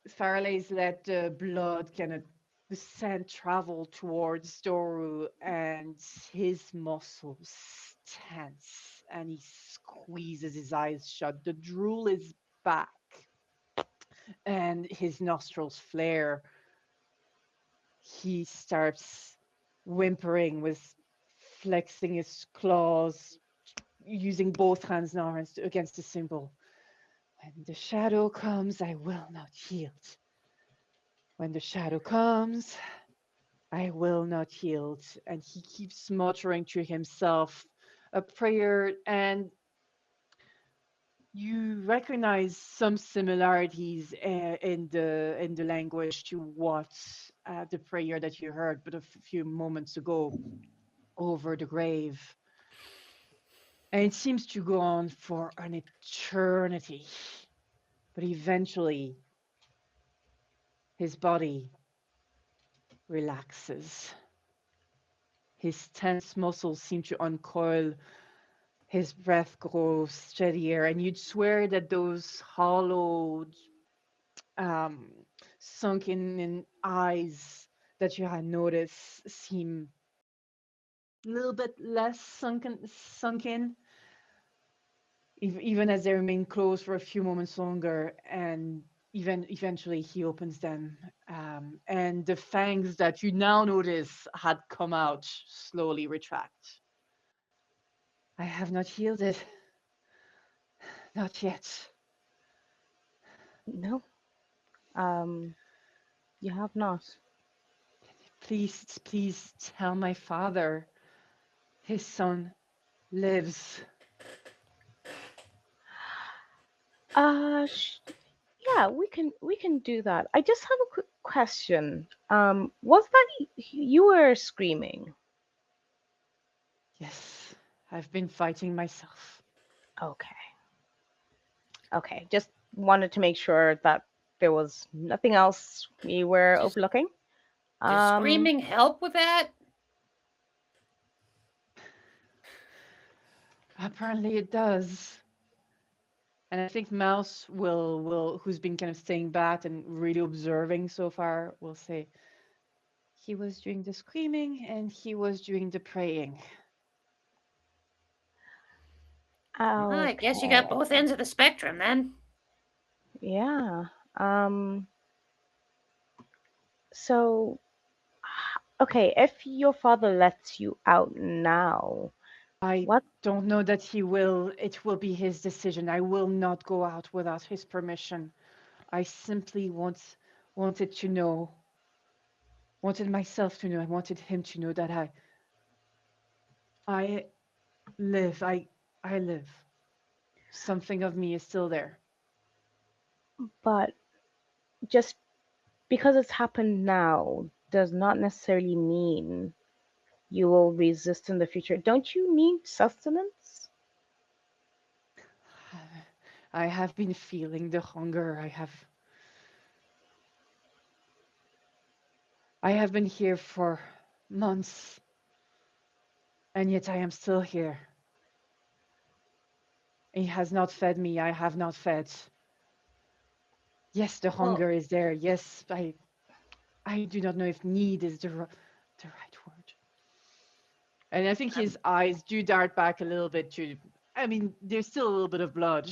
Farley's let the blood kind of the scent travel towards Doru and his muscles tense and he squeezes his eyes shut. The drool is back and his nostrils flare. He starts whimpering with flexing his claws, using both hands now against the symbol. When the shadow comes, I will not yield. When the shadow comes, I will not yield. And he keeps muttering to himself a prayer, and you recognize some similarities in the language to what the prayer that you heard but a few moments ago over the grave. And it seems to go on for an eternity. But eventually, his body relaxes. His tense muscles seem to uncoil. His breath grows steadier, and you'd swear that those hollowed, um, sunken in eyes that you had noticed seem a little bit less sunken, even as they remain closed for a few moments longer. And eventually, he opens them, and the fangs that you now notice had come out slowly retract. I have not yielded. Not yet. No, you have not. Please tell my father his son lives. Sh Yeah, we can do that. I just have a quick question. Was that you were screaming? Yes, I've been fighting myself. Okay. Okay. Just wanted to make sure that there was nothing else we were Does, overlooking. does Um, screaming help with that? Apparently it does. And I think Mouse will who's been kind of staying back and really observing so far, will say he was doing the screaming and he was doing the praying. Well, I guess you got okay. both ends of the spectrum then. Yeah. Um, So, okay, if your father lets you out now, I what? don't know that he will. It will be his decision. I will not go out without his permission. I simply wanted to know, wanted myself to know, I wanted him to know that I live. I live. Something of me is still there. But just because it's happened now does not necessarily mean you will resist in the future. Don't you need sustenance? I have been feeling the hunger. I have been here for months, and yet I am still here. He has not fed me. I have not fed. Yes, the Well, hunger is there. Yes, I do not know if need is the right word. And I think his eyes do dart back a little bit to. I mean, there's still a little bit of blood,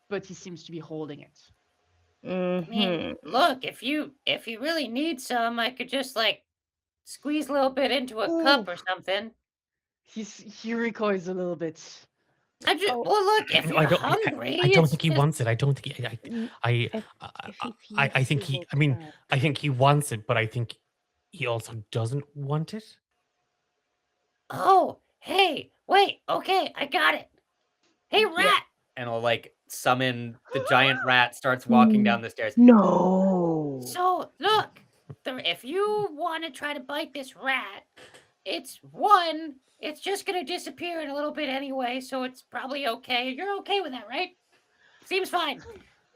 but he seems to be holding it. I mean, Mm-hmm. look, if you really need some, I could just like squeeze a little bit into a cup Oh, or something. he recoils a little bit. Oh, Well, look, if No, I you're don't. I hungry, don't it's think he just wants it. I don't think. n- I. if I. if he I feels, he think he. will I mean, cry. I think he wants it, but I think he also doesn't want it. oh, hey, wait, okay, I got it. Hey, Yeah. rat. And I'll like summon the giant rat starts walking Mm, down the stairs. no. So look, if you want to try to bite this rat, it's just gonna disappear in a little bit anyway, so it's probably okay. You're okay with that, right? Seems fine.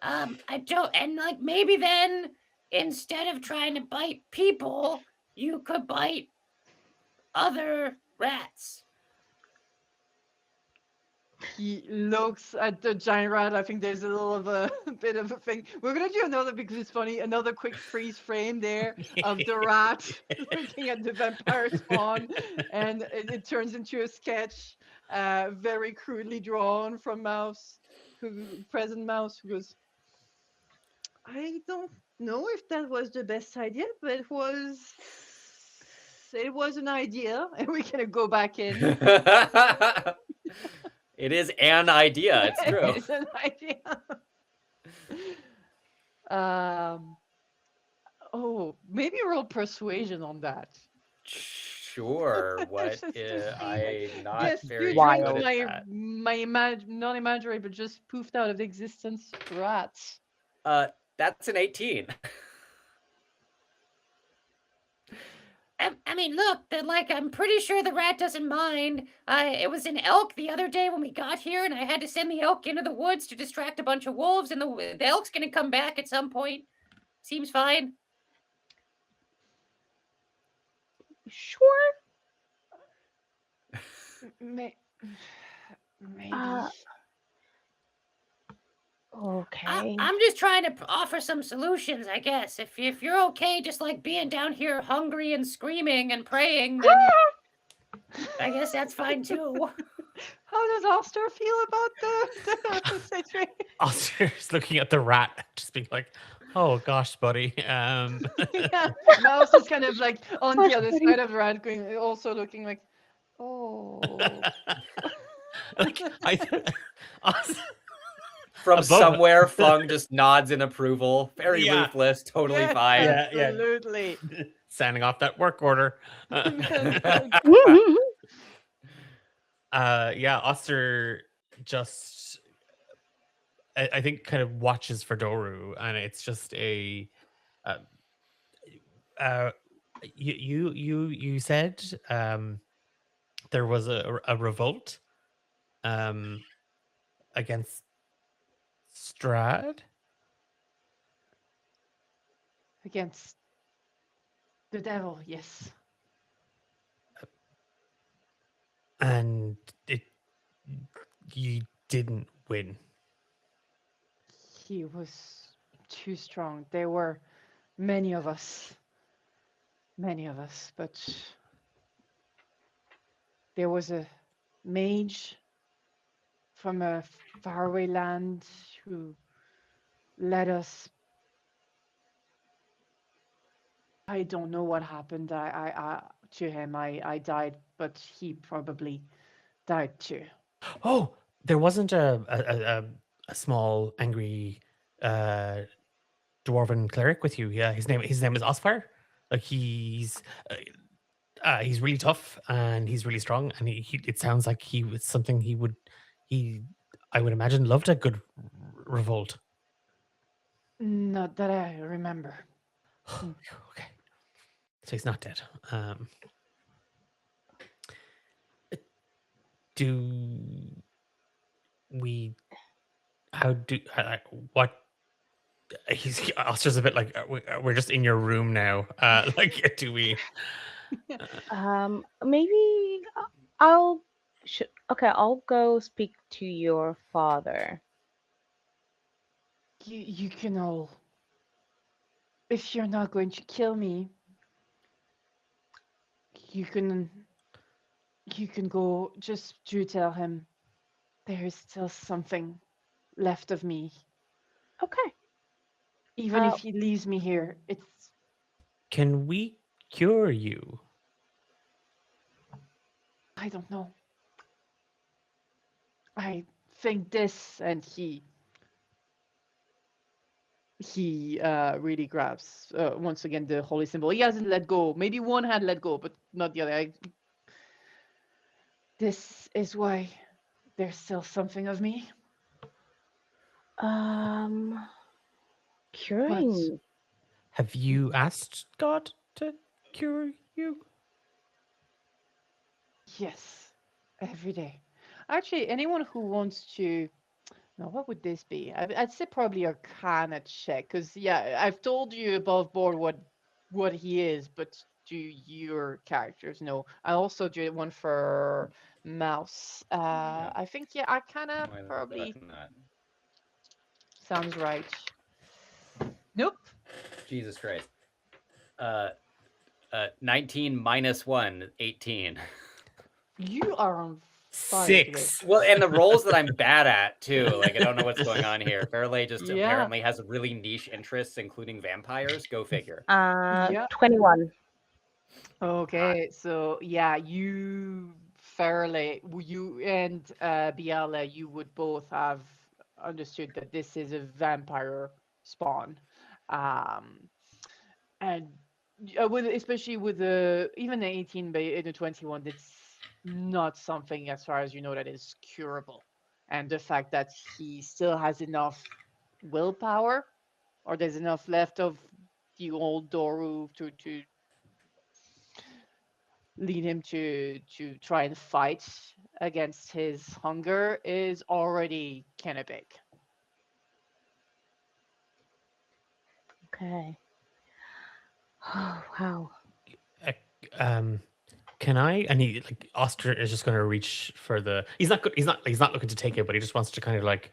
I don't, and like maybe then instead of trying to bite people, you could bite other rats. He looks at the giant rat. I think there's a little of a, bit of a thing. We're gonna do another because it's funny. Another quick freeze frame there of the rat looking at the vampire spawn, and it turns into a sketch, very crudely drawn from Mouse, who present Mouse, who goes, I don't know if that was the best idea, but it was an idea, and we can go back in. It is an idea. It's true. It's an idea. Um. Oh, maybe roll persuasion on that. Sure. What? Just to see. I'm not Yes, you very drink good at Wild. my that. not imaginary, but just poofed out of existence rats. That's an 18. I mean, look, like I'm pretty sure the rat doesn't mind. It was an elk the other day when we got here, and I had to send the elk into the woods to distract a bunch of wolves, and the elk's gonna come back at some point. Seems fine. Sure. May- maybe. Uh, okay. I'm just trying to offer some solutions, I guess. If you're okay, just like being down here hungry and screaming and praying, then I guess that's fine too. How does Oster feel about the situation? Oscar's looking at the rat, just being like, "Oh gosh, buddy." Yeah, Mouse is kind of like on the Gosh, other buddy. side of the rat, going, also looking like, oh. like I, Os- From above. somewhere, Fung just nods in approval. Very Yeah. ruthless, totally Yes, fine. Yeah, yeah. absolutely. Signing off that work order. Yeah, Oster just I think kind of watches for Doru, and it's just a uh, uh you said there was a revolt against Strahd, Against the devil, yes. and it you didn't win. He was too strong. There were many of us, but there was a mage from a faraway land who led us I don't know what happened. To him. I died, but he probably died too. Oh, there wasn't a small angry uh dwarven cleric with you. Yeah, his name is Osfire. Like he's really tough and he's really strong, and he it sounds like he was something he I would imagine loved a good revolt. Not that I remember. Hmm. Okay, so he's not dead. Do we? How do? What? Oscar's a bit like we're just in your room now. Like, do we? Maybe I'll. Okay, I'll go speak to your father. You can all. If you're not going to kill me, you can you can go. Just do tell him there is still something left of me. Okay. Even Uh, if he leaves me here, it's Can we cure you? I don't know. I think this, and he really grabs once again the holy symbol. He hasn't let go. Maybe one hand let go, but not the other. This is why there's still something of me. um, But curing. Have you asked God to cure you? yes, every day. Actually, anyone who wants to. Now, what would this be? I'd say probably a Arcana check, because yeah, I've told you above board what he is, but do your characters know? I also did one for Mouse. Yeah. I think yeah, Arcana Why the probably fuck not? sounds right. Nope. Jesus Christ. Uh, 19 minus 1, 18. You are on fire today. 6. Well, and the roles that I'm bad at too. Like I don't know what's going on here. Fairley just Yeah. apparently has really niche interests, including vampires. Go figure. Yeah. 21. Okay, so yeah, you and Biala, you would both have understood that this is a vampire spawn, um, and with especially with the even the 18 by the 21, it's not something as far as you know that is curable, and the fact that he still has enough willpower, or there's enough left of the old Doru to lead him to try and fight against his hunger is already kind of big. Okay. Oh, wow. Uh, um, can I? And he like Oscar is just going to reach for the. He's not good. He's not looking to take it, but he just wants to kind of like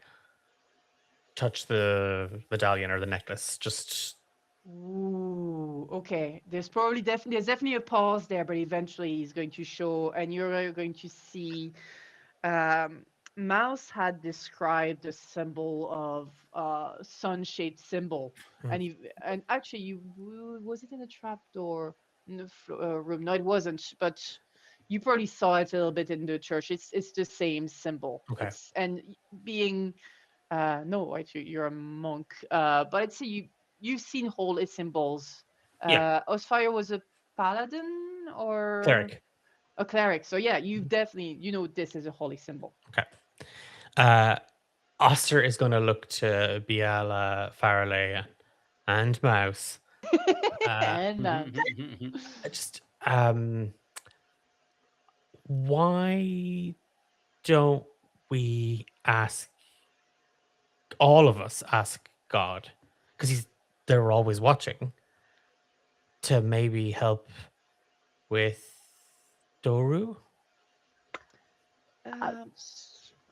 touch the medallion or the necklace. Just Ooh, okay. There's definitely a pause there, but eventually he's going to show, and you're going to see. Um, Mouse had described the symbol of sun-shaped symbol, Hmm. and actually was it in the trapdoor in the room? No, it wasn't, but you probably saw it a little bit in the church. It's the same symbol. Okay. Being no, actually, you're a monk. But I'd say you've seen holy symbols. Yeah, Osfire was a paladin or cleric. a cleric. So yeah, you've definitely you know this is a holy symbol. Okay. Uh, Oster is going to look to Biala, Farley, and Mouse. And Just why don't we ask all of us ask God, because they're always watching, to maybe help with Doru? Uh, um,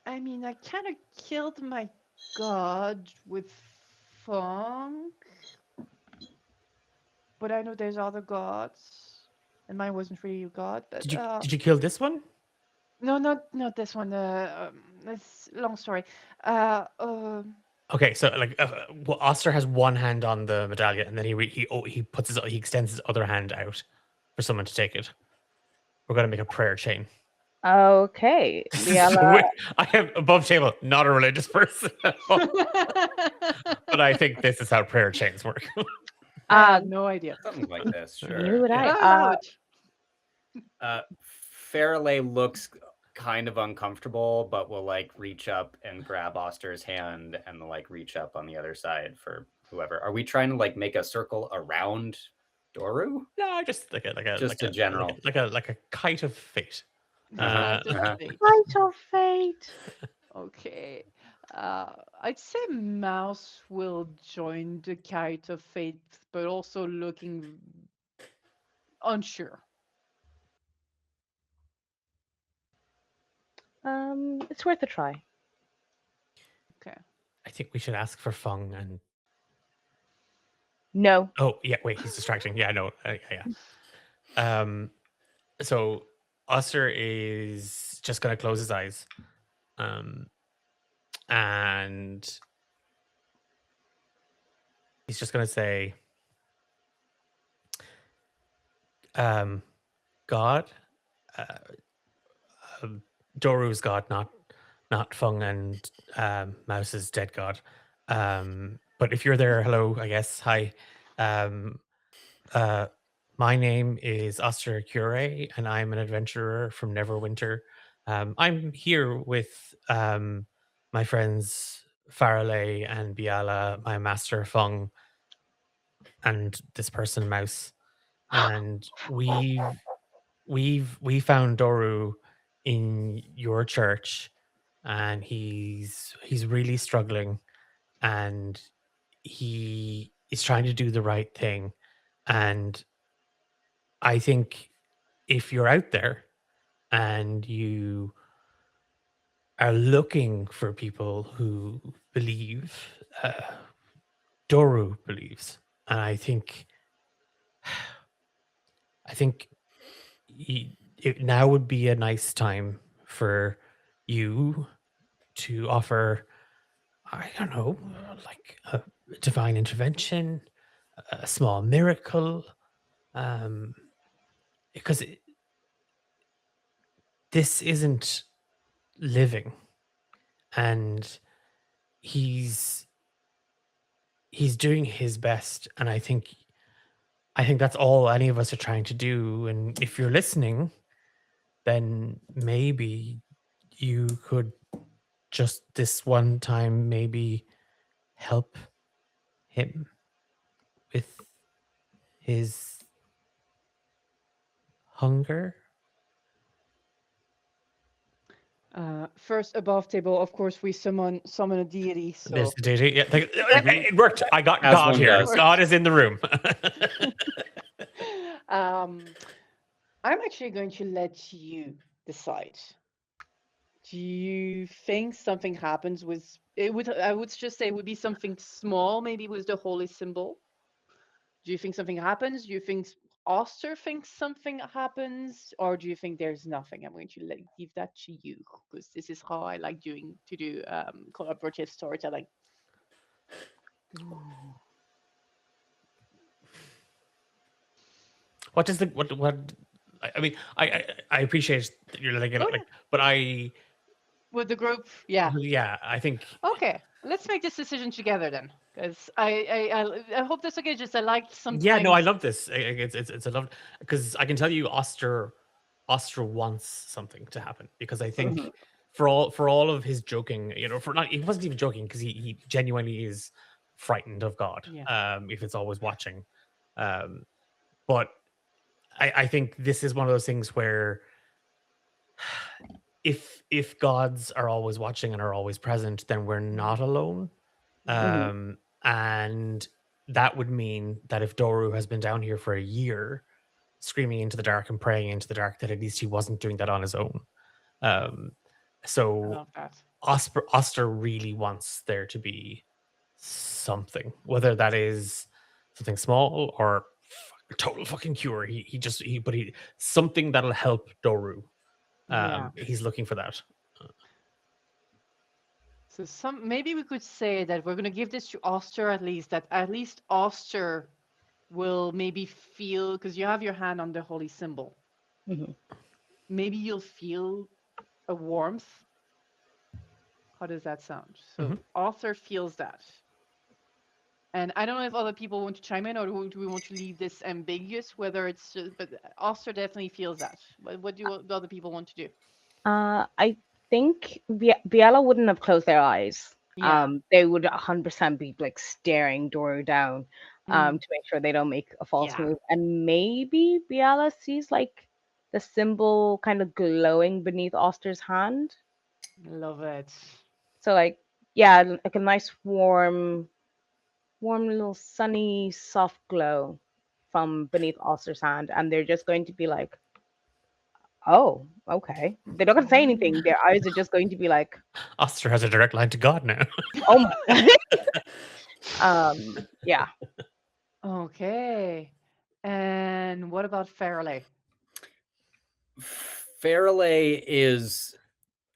I mean, I kind of killed my god with funk, but I know there's other gods, and mine wasn't really a god. But Did you kill this one? no, not this one. It's long story. Uh, um, Okay, so like well, Oster has one hand on the medallion, and then he puts he extends his other hand out for someone to take it. We're gonna make a prayer chain. Okay, So Biala. I am above table, not a religious person, but I think this is how prayer chains work. I Uh, have no idea. Something like this, neither sure. would I. Fairley looks kind of uncomfortable, but will like reach up and grab Oster's hand and like reach up on the other side for whoever. Are we trying to like make a circle around Doru? No, just Just a general. like a kite of fate. Uh-huh, Just uh-huh. wait. Light of fate. Okay. I'd say Mouse will join the Kite of Fate, but also looking unsure. It's worth a try. Okay. I think we should ask for Fung and No. oh yeah, wait, he's distracting. Yeah, no, yeah. So Oster is just gonna close his eyes, and he's just gonna say, God, uh, Doru's God, not Fung and Mouse's dead God. But if you're there, hello, I guess. Hi. Um, my name is Oster Cure, and I'm an adventurer from Neverwinter. I'm here with my friends Faralay and Biala, my master Fung, and this person Mouse, and we found Doru in your church, and he's really struggling, and he is trying to do the right thing, and I think if you're out there and you are looking for people who believe, Doru believes, and I think now would be a nice time for you to offer, I don't know, like a divine intervention, a small miracle, because this isn't living, and he's doing his best, and I think that's all any of us are trying to do. And if you're listening, then maybe you could just this one time maybe help him with his hunger. First, above table, of course, we summon a deity. There's So the data. Yeah, it worked. I got As God one here. does. God is in the room. I'm actually going to let you decide. Do you think something happens with it? I would just say it would be something small, maybe with the holy symbol. Do you think something happens? Do you think Oster thinks something happens, or do you think there's nothing? I'm going to leave that to you because this is how I like do collaborative storytelling. What does the what? I mean, I appreciate that you're letting it Oh, like, but with the group, yeah. I think Okay, let's make this decision together then, because I hope that's okay. Just I like yeah, no, I sometimes. love this. It's a love, because I can tell you Oster wants something to happen, because I think Mhm. for all of his joking, for not he wasn't even joking, because he genuinely is frightened of God. Yeah. If it's always watching, but I think this is one of those things where if gods are always watching and are always present, then we're not alone. Mhm. And that would mean that if Doru has been down here for a year, screaming into the dark and praying into the dark, that at least he wasn't doing that on his own. Um, I so love that. Oster really wants there to be something, whether that is something small or a total fucking cure. He something that'll help Doru. Yeah. He's looking for that. So maybe we could say that we're gonna give this to Oster at least. That at least Oster will maybe feel, because you have your hand on the holy symbol. Mhm. Maybe you'll feel a warmth. How does that sound? Mhm. So Oster feels that. And I don't know if other people want to chime in, or do we want to leave this ambiguous, whether it's just, but Oster definitely feels that. What do the other people want to do? I think Biella wouldn't have closed their eyes. Yeah. They would 100% be like staring Doru down, Mm, to make sure they don't make a false yeah. move. And maybe Biella sees like the symbol kind of glowing beneath Oster's hand. Love it. So like, yeah, like a nice warm little sunny soft glow from beneath Oster's hand, and they're just going to be like, oh, okay. They're not going to say anything. Their eyes are just going to be like, Oster has a direct line to God now. oh my. Yeah. Okay. And what about Fairley? Farrelly is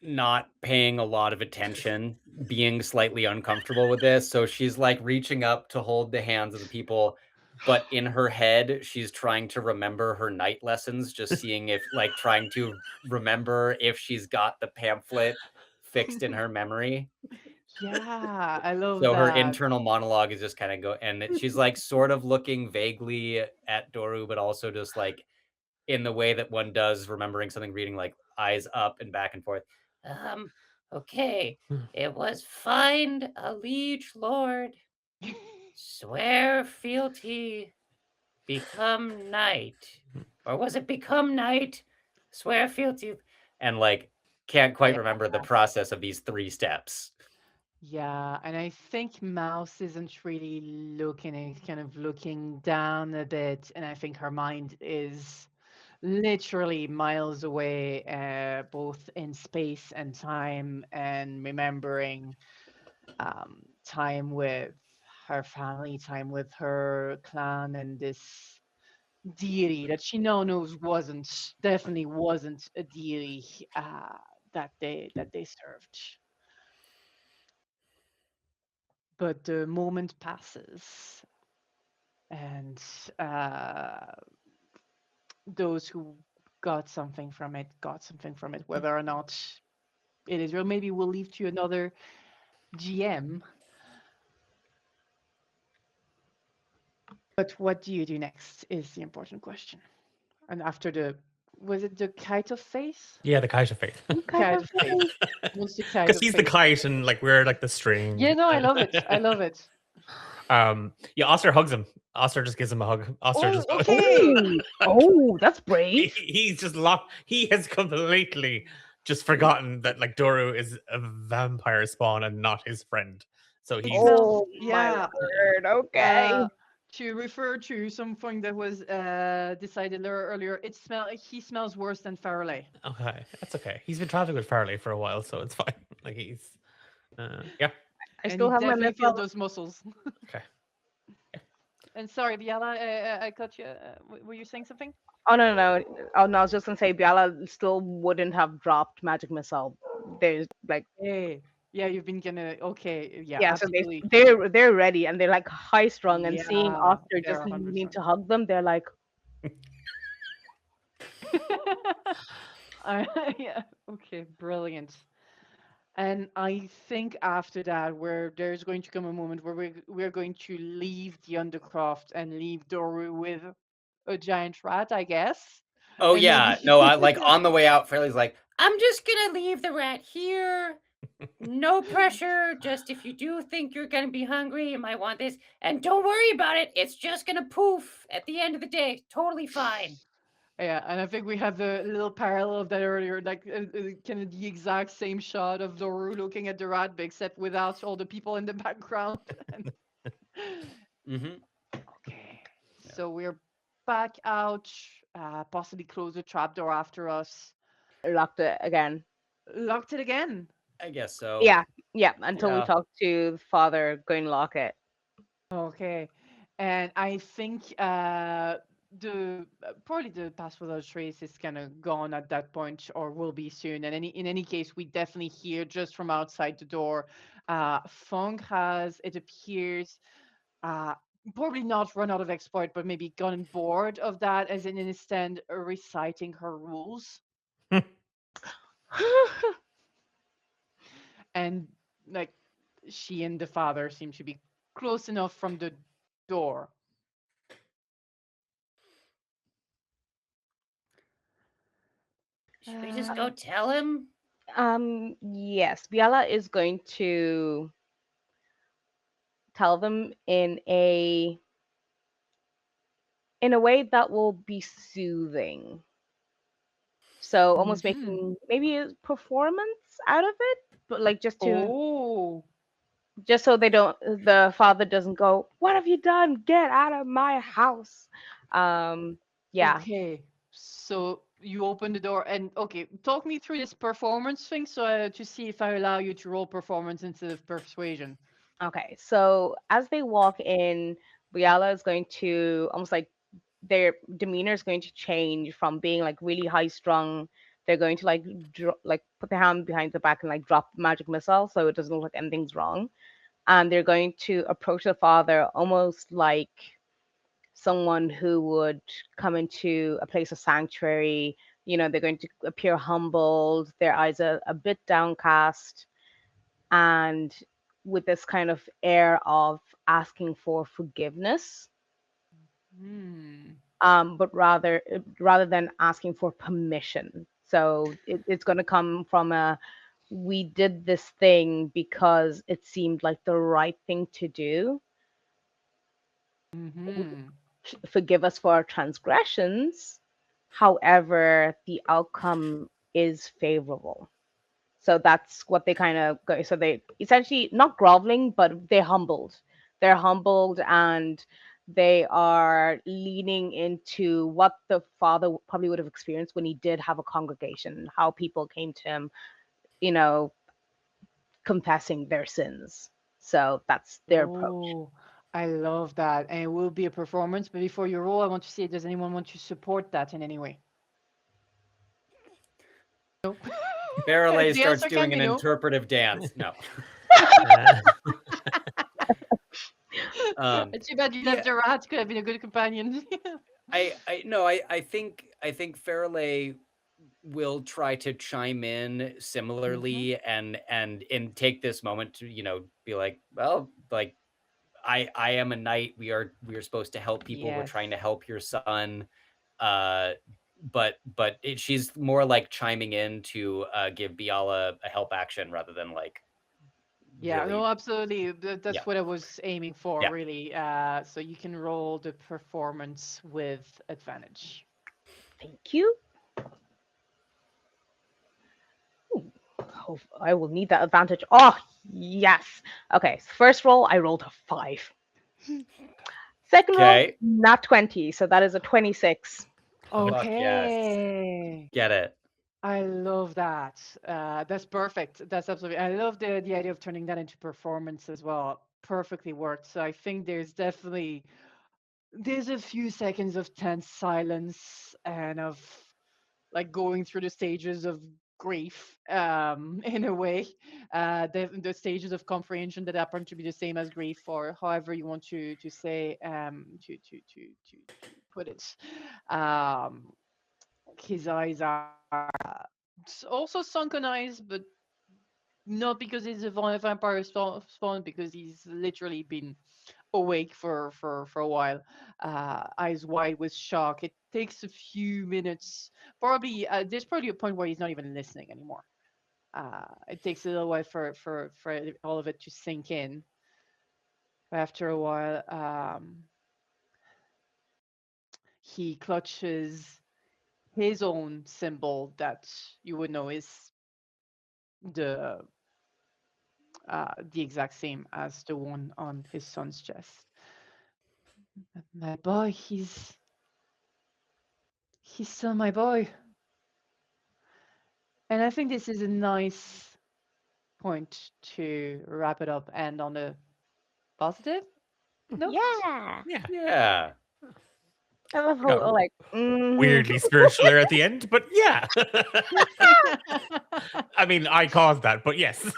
not paying a lot of attention, being slightly uncomfortable with this. So she's like reaching up to hold the hands of the people, but in her head, she's trying to remember her night lessons, just seeing if, like, trying to remember if she's got the pamphlet fixed in her memory. Yeah, I love So her that. internal monologue is just kind of she's like sort of looking vaguely at Doru, but also just like in the way that one does remembering something, reading like eyes up and back and forth. Um, okay. It was find a liege lord, swear fealty, become knight. Or was it become knight, swear fealty? And like can't quite Yeah. remember the process of these 3 steps. Yeah, and I think Mouse isn't really looking, it's kind of looking down a bit, and I think her mind is literally miles away, both in space and time, and remembering time with her family, time with her clan, and this deity that she now knows definitely wasn't a deity that they served. But the moment passes, and those who got something from it, whether or not it is real. Maybe we'll leave to another GM. But what do you do next is the important question. And after was it the kite of faith? Yeah, the kite of faith. Kind Kite of of faith. Once the kite Because of he's the faith. kite and like we're like the string. Yeah, no, I love it. I love it. Yeah, Oster hugs him. Oster just gives him a hug. Oster Oh, just okay. Oh, that's brave. he's just locked. He has completely just forgotten that like Doru is a vampire spawn and not his friend. So It he's smells, Oh my yeah. word. Okay. To refer to something that was decided earlier, he smells worse than Farley. okay. That's okay. He's been traveling with Farley for a while, so it's fine. Like he's yeah. I And still he have my definitely feels missile. those muscles. Okay. And sorry, Biala, I cut you. Were you saying something? Oh no. Oh no, I was just gonna say Biala still wouldn't have dropped magic missile. There's like, Hey, yeah, you've been gonna. Okay, yeah, yeah, so absolutely. they're ready and they're like high strung, and seeing Yeah, Oscar they're just needing 100%. to hug them, they're like, Yeah, okay, brilliant. And I think after that, where there's going to come a moment where we're going to leave the Undercroft and leave Doru with a giant rat, I guess. Oh And yeah, maybe no, I like on the way out, Fairley's like, I'm just gonna leave the rat here. No pressure. Just if you do think you're gonna be hungry, you might want this. And don't worry about it. It's just gonna poof at the end of the day. Totally fine. yeah, and I think we have the little parallel of that earlier, like kind of the exact same shot of Doru looking at the rat, but except without all the people in the background. mm-hmm. Okay, so we're back out, possibly close the trapdoor after us. locked it again. Locked it again. I guess so. Yeah, until we Yeah. talk to the father, going lock it. Okay, and I think the probably the pass without trace is kind of gone at that point, or will be soon. And in any case, we definitely hear just from outside the door. Fong has, it appears, uh, probably not run out of exploit, but maybe gotten bored of that, as in instead reciting her rules, and like she and the father seem to be close enough from the door. Should we just Uh, go tell him? Yes, Biala is going to tell them in a way that will be soothing. So almost mhm. making maybe a performance out of it, but like Oh, just so they don't the father doesn't go, "What have you done? Get out of my house." Um yeah. okay. So you open the door and okay, talk me through this performance thing so to see if I allow you to roll performance instead of persuasion. Okay. So as they walk in, Biala is going to almost like their demeanor is going to change from being like really high strung. They're going to like like put their hand behind the back and like drop the magic missile so it doesn't look like anything's wrong. And they're going to approach the father almost like someone who would come into a place of sanctuary. You know, they're going to appear humbled, their eyes are a bit downcast, and with this kind of air of asking for forgiveness, Hmm. but rather than asking for permission. So it's going to come from a, we did this thing because it seemed like the right thing to do. Mhm. Forgive us for our transgressions. However, the outcome is favorable. So that's what they kind of go. So they essentially not groveling, but they're humbled. They're humbled and they are leaning into what the father probably would have experienced when he did have a congregation, how people came to him, you know, confessing their sins. So that's their approach. Oh, I love that. And it will be a performance, but before you roll, I want to see, does anyone want to support that in any way? No. Barrelay The starts answer can doing an be no. interpretive dance. No. Uh, It's too bad you left Yeah, the rat. Could have been a good companion. I no, I think Fairlay will try to chime in Hmm. similarly and take this moment to, be like, well, like I am a knight. We are supposed to help people. We're Yes. trying to help your son. Uh she's more like chiming in to give Biala a help action rather than like Yeah, no, really. absolutely. Yeah. That's what I was aiming for, Yeah. really. So you can roll the performance with advantage. Thank you. Oh, I will need that advantage. Oh, yes. Okay, first roll, I rolled a 5. Second roll, Okay. not 20. So that is a 26. Fuck yes. Okay. Get it. I love that. That's perfect. That's absolutely. I love the idea of turning that into performance as well. Perfectly worked. So I think there's a few seconds of tense silence and of like going through the stages of grief in a way, the stages of comprehension that happen to be the same as grief, or however you want to say, to put it. um his eyes are also sunken eyes, but not because he's a vampire spawn, because he's literally been awake for a while, eyes wide with shock. It takes a few minutes. Probably there's probably a point where he's not even listening anymore. It takes a little while for all of it to sink in. After a while, he clutches his own symbol that you would know is the the exact same as the one on his son's chest. My boy, he's still my boy. And I think this is a nice point to wrap it up and on a positive note. Yeah. yeah. Yeah. I love how Got we're like, weirdly spiritual there at the end, but yeah. I mean, I caused that, but yes.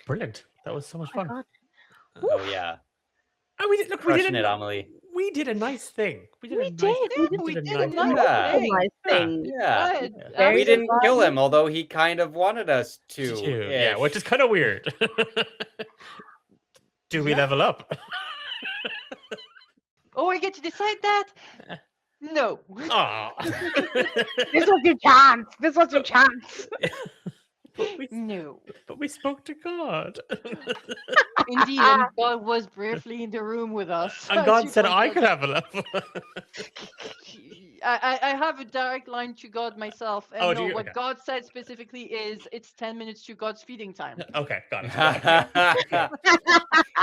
Brilliant. That was so much my fun. God. Oh yeah, And we did look. crushing it, Amelie. We did a nice thing. We did We a nice. did. We We did did a nice nice Yeah. multiple thing. nice Yeah. things. Yeah. Good. Very We didn't kill Absolutely. him, although he kind of wanted us to. Too. Yeah, ish. which is kind of weird. Do we Yeah. level up? Oh, I get to decide that? No. Aw. This was your chance. This was your chance. No. But we spoke to God. Indeed, and God was briefly in the room with us. And as God you said I pointed could out. have a level. I have a direct line to God myself, and Oh, do no, you? what Okay. God said specifically is it's 10 minutes to God's feeding time. Okay, got it. Yeah.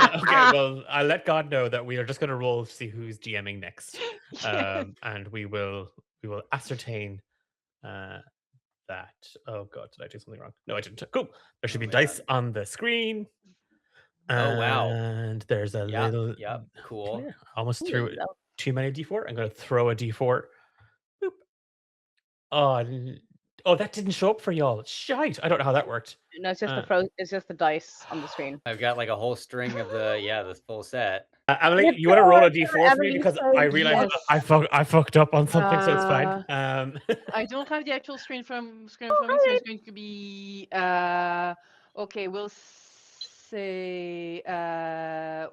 Okay, well, I'll let God know that we are just going to roll to see who's DMing next, and we will ascertain that. Oh God, did I do something wrong? No, I didn't. Cool. There should Oh, be dice man. on the screen. Oh, wow. And there's a Yep, little. yep, cool. Yeah, almost Ooh, threw that- too many d4. I'm going to throw a d4. Boop. Oh, oh, that didn't show up for y'all. Shite. I don't know how that worked. No, it's just Uh, it's just the dice on the screen. I've got like a whole string of the full set. Emily, Let's you want to roll a go, d4 for me Emily, because so I realized yes. I fucked up on something, so it's fine. I don't have the actual screen from me, so alright. it's going to be okay, we'll say how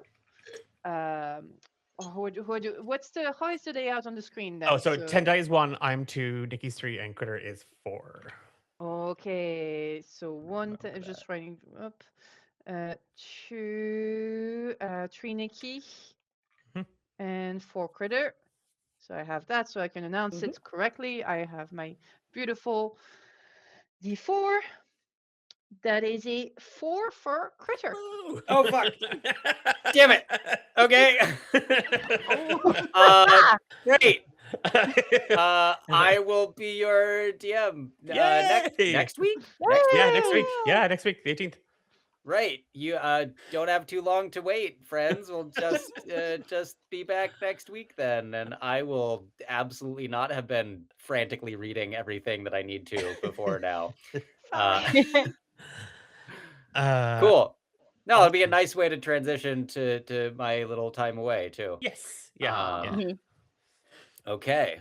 is the layout on the screen then? Oh, so Tendai is 1, I'm 2, Nikki's 3, and Critter is 4. Okay, so just writing up. 2 3 Nikki Mhm. and 4 Critter. So I have that, so I can announce Mhm. it correctly. I have my beautiful D4. That is a 4 for Critter. Oh, fuck. Damn it. Okay. Great. I will be your DM next Yay! next week. Yeah, next week. Yeah, next week, the 18th. Right. You don't have too long to wait, friends. We'll just be back next week then, and I will absolutely not have been frantically reading everything that I need to before now. Cool. No, it'll be a nice way to transition to my little time away too. Yes. Yeah. Mhm. Okay.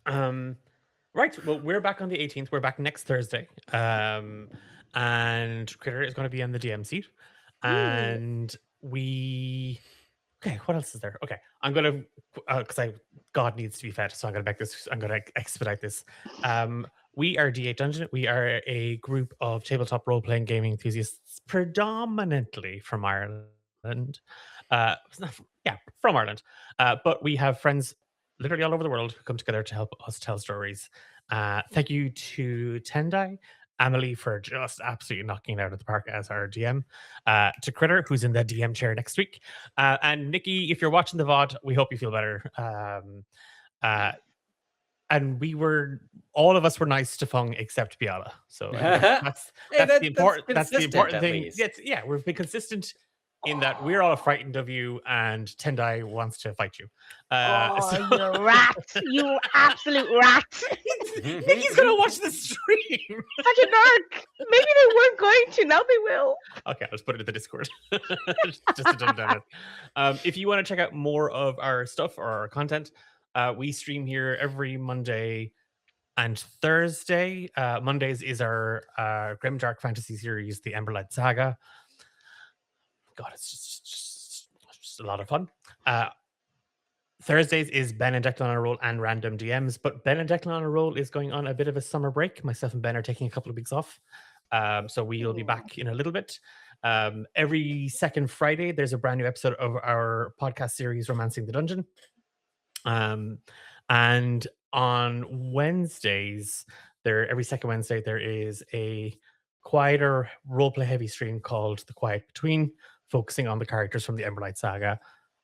Right. Well, we're back on the 18th. We're back next Thursday. And Critter is going to be in the DM seat. And we. Okay, what else is there? Okay, I'm gonna because God needs to be fed, so I'm gonna make this. I'm gonna expedite this. We are D8 Dungeon. We are a group of tabletop role-playing gaming enthusiasts, predominantly from Ireland. From Ireland. But we have friends literally all over the world who come together to help us tell stories. Thank you to Tendai, Amelie for just absolutely knocking it out of the park as our DM, to Critter, who's in the DM chair next week, and Nikki, if you're watching the VOD, we hope you feel better. And all of us were nice to Fung except Biala. So that's the important thing. Yeah, we've been consistent in that we're all frightened of you and Tendai wants to fight you. You rat! You absolute rat! Nikki's gonna watch the stream. Such a narc! Maybe they weren't going to, now they will. Okay, I'll just put it in the Discord. just to dumb down it. If you want to check out more of our stuff or our content, we stream here every Monday and Thursday. Mondays is our Grimdark fantasy series, the Emberlight Saga. God, it's just a lot of fun. Thursdays is Ben and Declan on a roll and random DMs, but Ben and Declan on a roll is going on a bit of a summer break. Myself and Ben are taking a couple of weeks off. So we'll be back in a little bit. Every second Friday, there's a brand new episode of our podcast series, Romancing the Dungeon. And on Wednesdays, every second Wednesday, there is a quieter roleplay heavy stream called The Quiet Between, focusing on the characters from the Emberlight Saga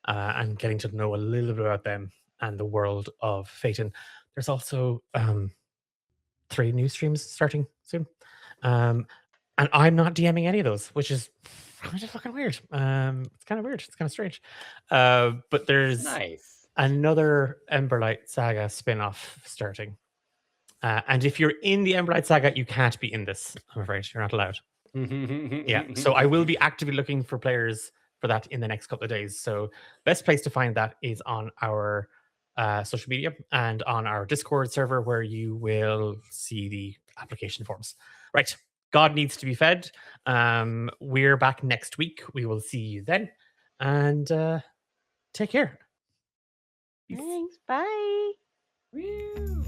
and getting to know a little bit about them and the world of Phaeton. There's also 3 new streams starting soon. And I'm not DMing any of those, which is kind of fucking weird. It's kind of weird. It's kind of strange. But there's Nice. another Emberlight Saga spin-off starting. And if you're in the Emberlight Saga, you can't be in this. I'm afraid you're not allowed. Yeah. So I will be actively looking for players for that in the next couple of days. So best place to find that is on our social media and on our Discord server, where you will see the application forms. Right. God needs to be fed. We're back next week. We will see you then. And take care. Peace. Thanks. Bye. Woo.